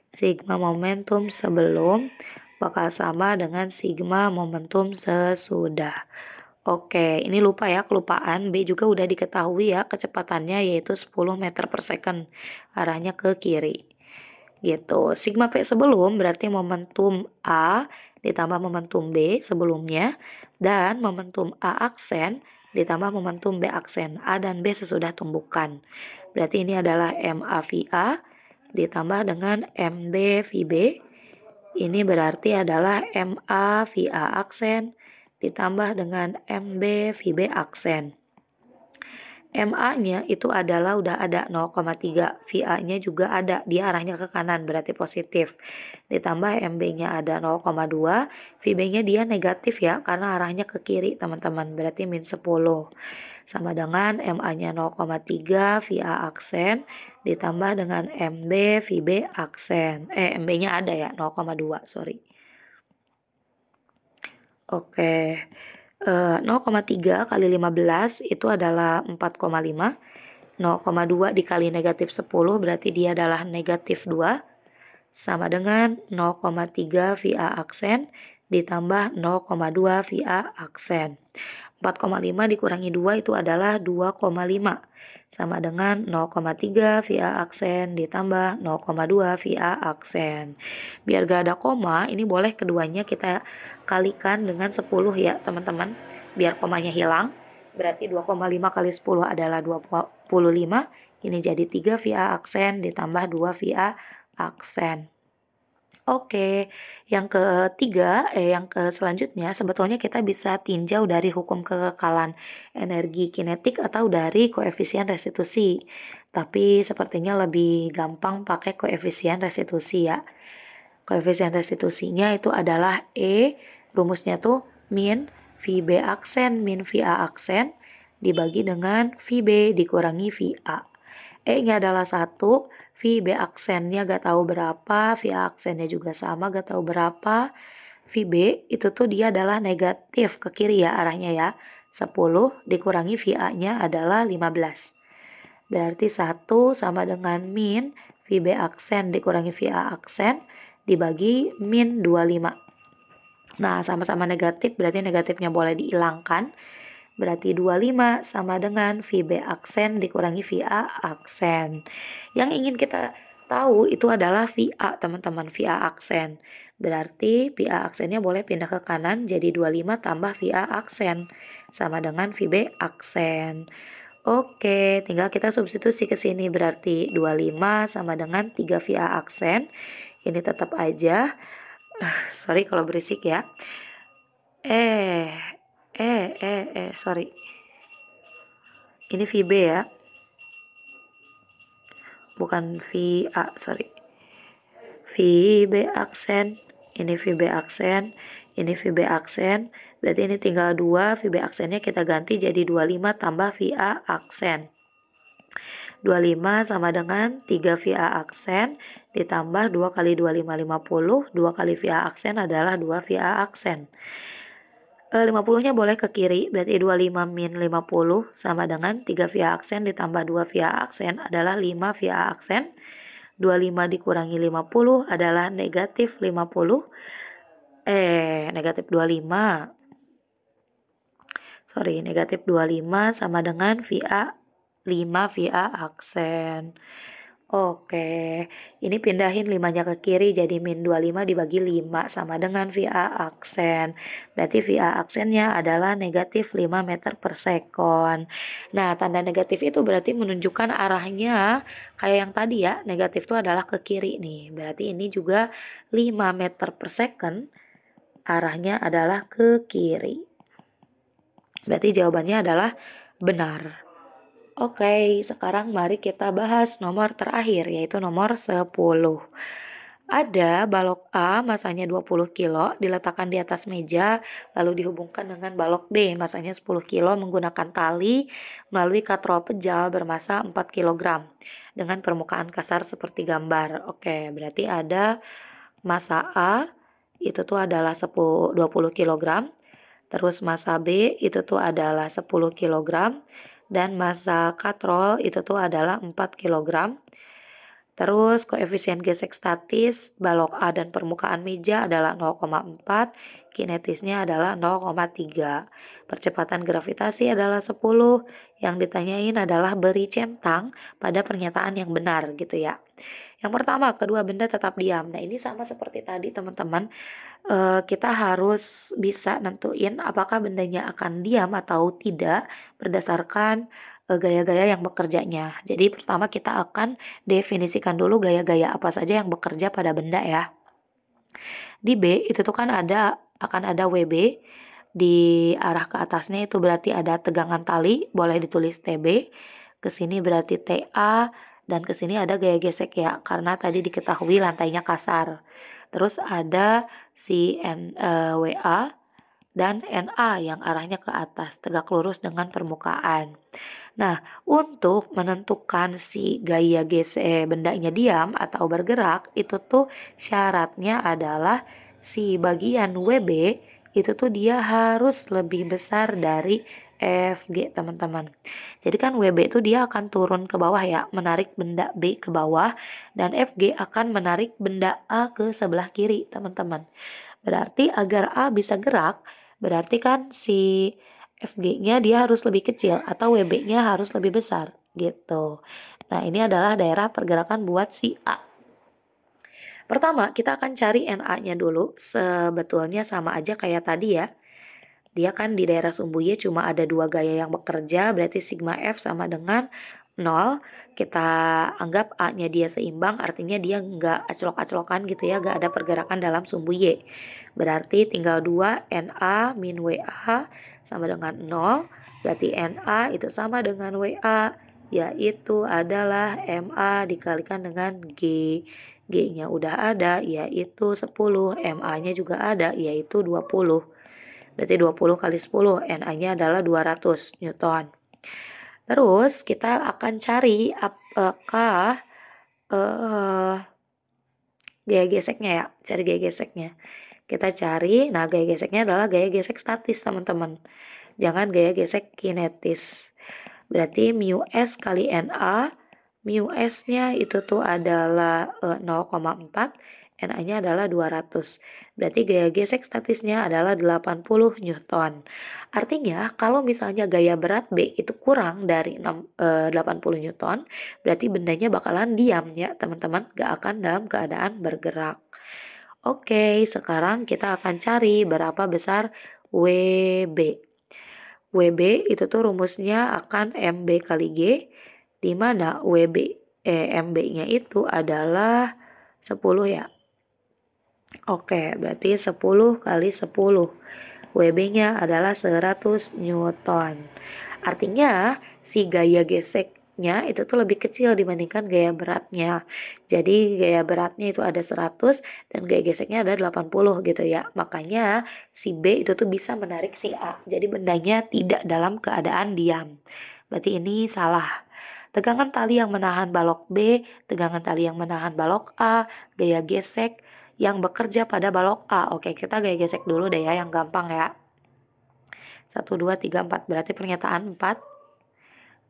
Sigma momentum sebelum bakal sama dengan sigma momentum sesudah. Oke, ini lupa ya, kelupaan. B juga udah diketahui ya kecepatannya yaitu 10 meter per second. Arahnya ke kiri. Gitu. Sigma P sebelum berarti momentum A ditambah momentum B sebelumnya. Dan momentum A aksen ditambah momentum B aksen. A dan B sesudah tumbukan. Berarti ini adalah MA VA ditambah dengan MB VB. Ini berarti adalah MA VA aksen ditambah dengan MB VB aksen. MA-nya itu adalah udah ada 0,3, VA-nya juga ada, dia arahnya ke kanan berarti positif. Ditambah MB-nya ada 0,2, VB-nya dia negatif ya karena arahnya ke kiri teman-teman, berarti min 10. Sama dengan MA-nya 0,3, VA aksen ditambah dengan MB VB aksen. MB-nya ada ya 0,2, sorry. Oke, 0,3 kali 15 itu adalah 4,5. 0,2 dikali negatif 10 berarti dia adalah negatif 2. Sama dengan 0,3 VA aksen ditambah 0,2 VA aksen. 4,5 dikurangi 2 itu adalah 2,5. Sama dengan 0,3 VA aksen ditambah 0,2 VA aksen. Biar gak ada koma, ini boleh keduanya kita kalikan dengan 10 ya teman-teman. Biar komanya hilang. Berarti 2,5 kali 10 adalah 25. Ini jadi 3 VA aksen ditambah 2 VA aksen. Oke, yang selanjutnya sebetulnya kita bisa tinjau dari hukum kekekalan energi kinetik atau dari koefisien restitusi. Tapi sepertinya lebih gampang pakai koefisien restitusi ya. Koefisien restitusinya itu adalah E, rumusnya tuh min VB aksen min VA aksen dibagi dengan VB dikurangi VA. E-nya adalah 1, VB aksennya gak tahu berapa, VA aksennya juga sama gak tahu berapa. VB itu tuh dia adalah negatif ke kiri ya arahnya ya. 10 dikurangi VA-nya adalah 15. Berarti 1 sama dengan min VB aksen dikurangi VA aksen dibagi min 25. Nah, sama-sama negatif berarti negatifnya boleh dihilangkan. Berarti 25 sama dengan VB aksen dikurangi VA aksen. Yang ingin kita tahu itu adalah VA teman-teman, VA aksen. Berarti VA aksennya boleh pindah ke kanan jadi 25 tambah VA aksen. Sama dengan VB aksen. Oke, tinggal kita substitusi ke sini berarti 25 sama dengan 3 VA aksen. Ini tetap aja. Sorry kalau berisik ya. Sorry. Ini VB ya. Bukan VA, sorry. VB aksen, ini VB aksen, ini VB aksen. Berarti ini tinggal 2, VB aksennya kita ganti jadi 25 tambah VA aksen. 25 sama dengan 3 VA aksen ditambah 2 kali 25 50, 2 kali VA aksen adalah 2 VA aksen. 50-nya boleh ke kiri, berarti 25 min 50 sama dengan 3 VA aksen ditambah 2 VA aksen adalah 5 VA aksen. 25 dikurangi 50 adalah negatif 50. Negatif 25. Sorry, negatif 25 sama dengan VA 5 VA aksen. Oke, ini pindahin 5-nya ke kiri jadi min 25 dibagi 5 sama dengan VA aksen. Berarti VA aksennya adalah negatif 5 meter per sekon. Nah, tanda negatif itu berarti menunjukkan arahnya kayak yang tadi ya, negatif itu adalah ke kiri nih. Berarti ini juga 5 meter per second, arahnya adalah ke kiri. Berarti jawabannya adalah benar. Oke, sekarang mari kita bahas nomor terakhir, yaitu nomor 10. Ada balok A, masanya 20 kilo, diletakkan di atas meja, lalu dihubungkan dengan balok B, masanya 10 kilo, menggunakan tali melalui katrol pejal bermasa 4 kg, dengan permukaan kasar seperti gambar. Oke, berarti ada massa A, itu tuh adalah 20 kg, terus massa B, itu tuh adalah 10 kg, dan massa katrol itu tuh adalah 4 kg. Terus koefisien gesek statis balok A dan permukaan meja adalah 0,4, kinetisnya adalah 0,3. Percepatan gravitasi adalah 10. Yang ditanyain adalah beri centang pada pernyataan yang benar gitu ya. Yang pertama, kedua benda tetap diam. Nah, ini sama seperti tadi teman-teman. Kita harus bisa nentuin apakah bendanya akan diam atau tidak berdasarkan gaya-gaya yang bekerjanya. Jadi pertama kita akan definisikan dulu gaya-gaya apa saja yang bekerja pada benda ya. Di B itu tuh kan akan ada WB, di arah ke atasnya itu berarti ada tegangan tali, boleh ditulis TB. Ke sini berarti TA, dan ke sini ada gaya gesek ya, karena tadi diketahui lantainya kasar. Terus ada si WA dan NA yang arahnya ke atas, tegak lurus dengan permukaan. Nah, untuk menentukan si gaya gesek bendanya diam atau bergerak, itu tuh syaratnya adalah si bagian WB itu tuh dia harus lebih besar dari FG teman-teman. Jadi kan WB itu dia akan turun ke bawah ya, menarik benda B ke bawah, dan FG akan menarik benda A ke sebelah kiri teman-teman. Berarti agar A bisa gerak, berarti kan si FG-nya dia harus lebih kecil atau WB-nya harus lebih besar gitu. Nah, ini adalah daerah pergerakan buat si A. Pertama, kita akan cari NA-nya dulu. Sebetulnya sama aja kayak tadi ya. Dia kan di daerah sumbu Y cuma ada dua gaya yang bekerja, berarti sigma F sama dengan 0. Kita anggap A-nya dia seimbang, artinya dia nggak aclok-aclokan gitu ya, nggak ada pergerakan dalam sumbu Y. Berarti tinggal 2 NA min WA sama dengan 0, berarti NA itu sama dengan WA, yaitu adalah MA dikalikan dengan G. G-nya udah ada, yaitu 10, MA-nya juga ada, yaitu 20. Berarti 20 kali 10, NA-nya adalah 200 Newton. Terus kita akan cari apakah gaya geseknya ya, cari gaya geseknya. Kita cari, nah gaya geseknya adalah gaya gesek statis teman-teman. Jangan gaya gesek kinetis. Berarti mu S kali NA, mu S-nya itu tuh adalah 0,4, NA-nya adalah 200. Berarti gaya gesek statisnya adalah 80 Newton. Artinya kalau misalnya gaya berat B itu kurang dari 80 Newton, berarti bendanya bakalan diam ya teman-teman, gak akan dalam keadaan bergerak. Oke, sekarang kita akan cari berapa besar WB. WB itu tuh rumusnya akan MB kali G, di mana MB-nya itu adalah 10 ya. Oke, berarti 10 kali 10. WB-nya adalah 100 Newton. Artinya si gaya geseknya itu tuh lebih kecil dibandingkan gaya beratnya. Jadi gaya beratnya itu ada 100 dan gaya geseknya ada 80 gitu ya. Makanya si B itu tuh bisa menarik si A. Jadi bendanya tidak dalam keadaan diam. Berarti ini salah. Tegangan tali yang menahan balok B, tegangan tali yang menahan balok A, gaya gesek yang bekerja pada balok A. Oke, kita gaya gesek dulu deh ya, yang gampang ya. 1, 2, 3, 4. Berarti pernyataan 4.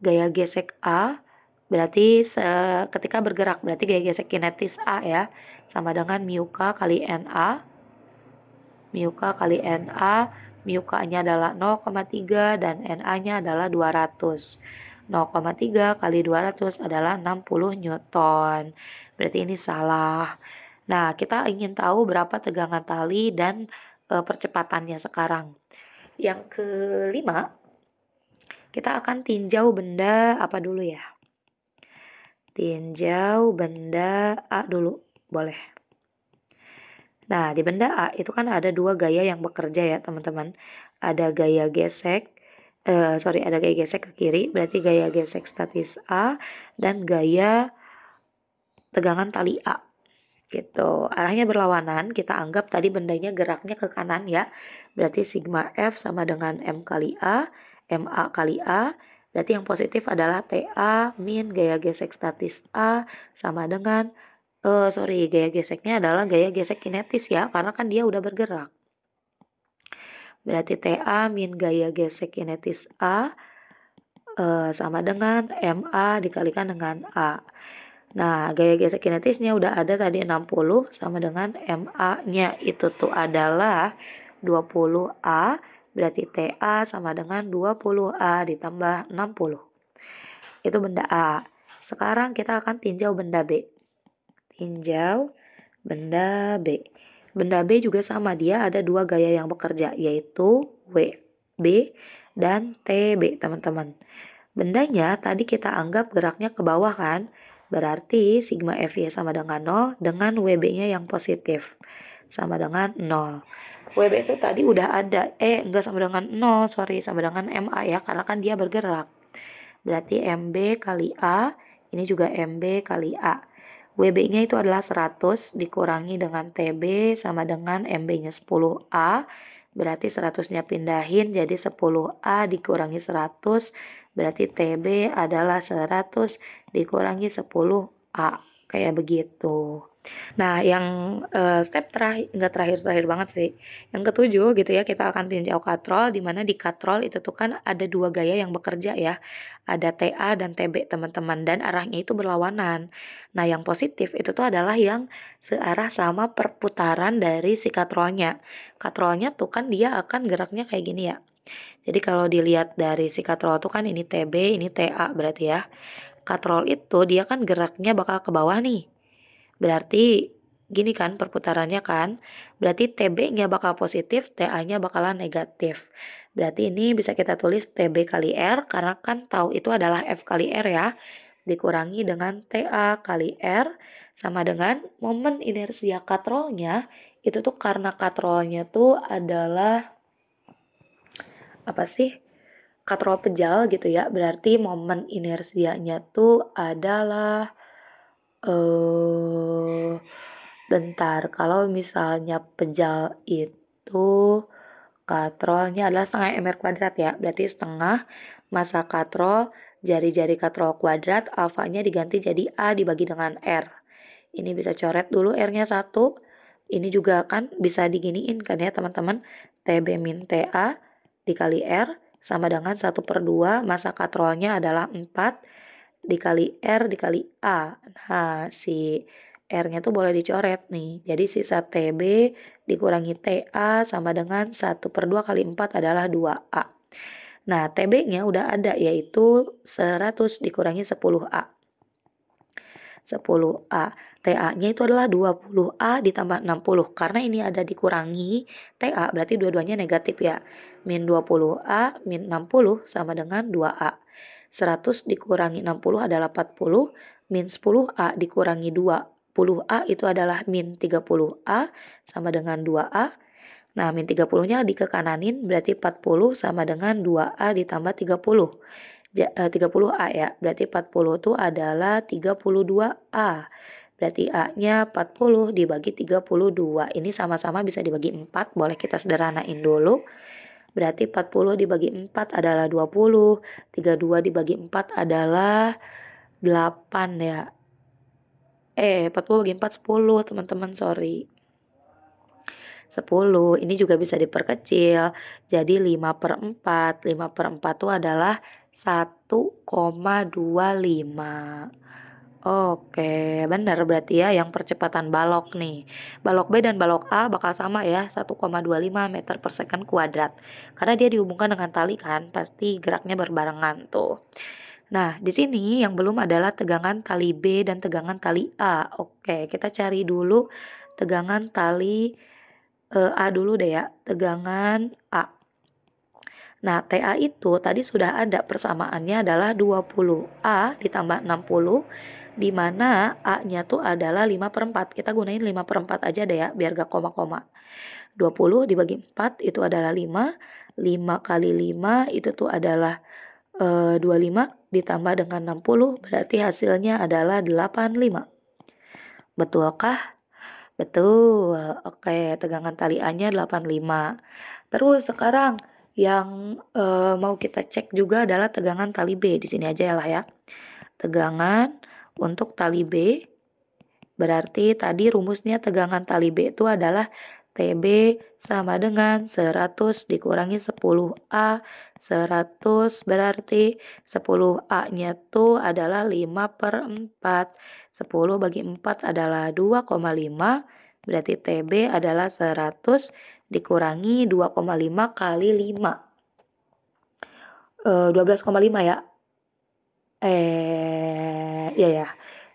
Gaya gesek A berarti ketika bergerak, berarti gaya gesek kinetis A ya, sama dengan mu K kali NA. Mu K kali NA, mu K-nya adalah 0,3 dan NA-nya adalah 200. 0,3 kali 200 adalah 60 Newton. Berarti ini salah. Nah, kita ingin tahu berapa tegangan tali dan percepatannya sekarang. Yang kelima, kita akan tinjau benda apa dulu ya? Tinjau benda A dulu, boleh. Nah, di benda A itu kan ada dua gaya yang bekerja ya teman-teman. Ada gaya gesek, ada gaya gesek ke kiri, berarti gaya gesek statis A, dan gaya tegangan tali A. Gitu. Arahnya berlawanan, kita anggap tadi bendanya geraknya ke kanan ya. Berarti sigma F sama dengan M kali A, MA kali A. Berarti yang positif adalah TA min gaya gesek statis A sama dengan gaya geseknya adalah gaya gesek kinetis ya, karena kan dia udah bergerak. Berarti TA min gaya gesek kinetis A sama dengan MA dikalikan dengan A. Nah, gaya gesek kinetisnya udah ada tadi 60 sama dengan MA-nya itu tuh adalah 20A, berarti TA sama dengan 20A ditambah 60. Itu benda A. Sekarang kita akan tinjau benda B. Tinjau benda B. Benda B juga sama, dia ada dua gaya yang bekerja, yaitu WB dan TB, teman-teman. Bendanya tadi kita anggap geraknya ke bawah kan? Berarti sigma FY sama dengan 0 dengan WB-nya yang positif. Sama dengan 0. WB itu tadi udah ada. Enggak sama dengan 0, sorry. Sama dengan MA ya, karena kan dia bergerak. Berarti MB kali A, ini juga MB kali A. WB-nya itu adalah 100 dikurangi dengan TB sama dengan MB-nya 10A. Berarti 100-nya pindahin jadi 10A dikurangi 100. Berarti TB adalah 100 dikurangi 10A. Kayak begitu. Nah, yang step terakhir, enggak terakhir banget sih. Yang ketujuh gitu ya, kita akan tinjau katrol, di mana di katrol itu tuh kan ada dua gaya yang bekerja ya. Ada TA dan TB teman-teman, dan arahnya itu berlawanan. Nah, yang positif itu tuh adalah yang searah sama perputaran dari si katrolnya. Katrolnya tuh kan dia akan geraknya kayak gini ya. Jadi kalau dilihat dari si katrol tuh kan ini TB, ini TA berarti ya. Katrol itu dia kan geraknya bakal ke bawah nih. Berarti gini kan perputarannya kan. Berarti TB-nya bakal positif, TA-nya bakalan negatif. Berarti ini bisa kita tulis TB kali R, karena kan tahu itu adalah F kali R ya. Dikurangi dengan TA kali R, sama dengan momen inersia katrolnya. Itu tuh karena katrolnya tuh adalah, apa sih? Katrol pejal gitu ya. Berarti momen inersianya tuh adalah bentar, kalau misalnya pejal itu katrolnya adalah setengah mr kuadrat ya, berarti setengah massa katrol jari-jari katrol kuadrat, alfanya diganti jadi A dibagi dengan R. Ini bisa coret dulu R-nya 1. Ini juga kan bisa diginiin kan ya teman-teman, TB min TA dikali R sama dengan 1/2, massa katrolnya adalah 4 dikali R dikali A. Nah, si R-nya tuh boleh dicoret nih. Jadi sisa TB dikurangi TA sama dengan 1/2 kali 4 adalah 2A. Nah, TB-nya udah ada, yaitu 100 dikurangi 10A. 10A. TA-nya itu adalah 20A ditambah 60. Karena ini ada dikurangi TA, berarti dua-duanya negatif ya. Min 20A, min 60 sama dengan 2A. 100 dikurangi 60 adalah 40, min 10A dikurangi 20A itu adalah min 30A sama dengan 2A. Nah, min 30-nya dikekananin berarti 40 sama dengan 2A ditambah 30. 30A ya, berarti 40 itu adalah 32A. Berarti A-nya 40 dibagi 32. Ini sama-sama bisa dibagi 4, boleh kita sederhanain dulu. Berarti 40 dibagi 4 adalah 20, 32 dibagi 4 adalah 8 ya. 40 bagi 4, 10 teman-teman, sorry. 10, ini juga bisa diperkecil, jadi 5/4. 5/4 itu adalah 1,25. Oke, benar berarti ya yang percepatan balok nih. Balok B dan balok A bakal sama ya, 1,25 meter per second kuadrat. Karena dia dihubungkan dengan tali kan, pasti geraknya berbarengan tuh. Nah, di sini yang belum adalah tegangan tali B dan tegangan tali A. Oke, kita cari dulu tegangan tali A dulu deh ya, tegangan A. Nah, TA itu tadi sudah ada persamaannya adalah 20A ditambah 60, di mana A-nya tuh adalah 5/4. Kita gunain 5/4 aja deh ya, biar gak koma-koma. 20 dibagi 4 itu adalah 5. 5 kali 5 itu tuh adalah 25 ditambah dengan 60, berarti hasilnya adalah 85. Betulkah? Betul. Oke, tegangan tali A-nya 85. Terus sekarang yang mau kita cek juga adalah tegangan tali B. Di sini aja lah ya. Tegangan untuk tali B berarti tadi rumusnya tegangan tali B itu adalah TB sama dengan 100 dikurangi 10A. 100 berarti 10A-nya tuh adalah 5/4. 10 bagi 4 adalah 2,5. Berarti TB adalah 100 dikurangi 2,5 kali 5. 12,5 ya. Iya ya.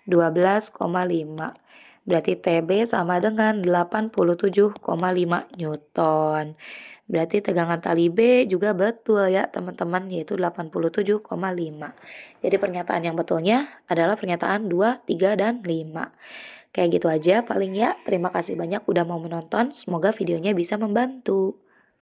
12,5. Berarti TB sama dengan 87,5 Newton. Berarti tegangan tali B juga betul ya teman-teman, yaitu 87,5. Jadi pernyataan yang betulnya adalah pernyataan 2, 3, dan 5. Kayak gitu aja paling ya. Terima kasih banyak udah mau menonton. Semoga videonya bisa membantu.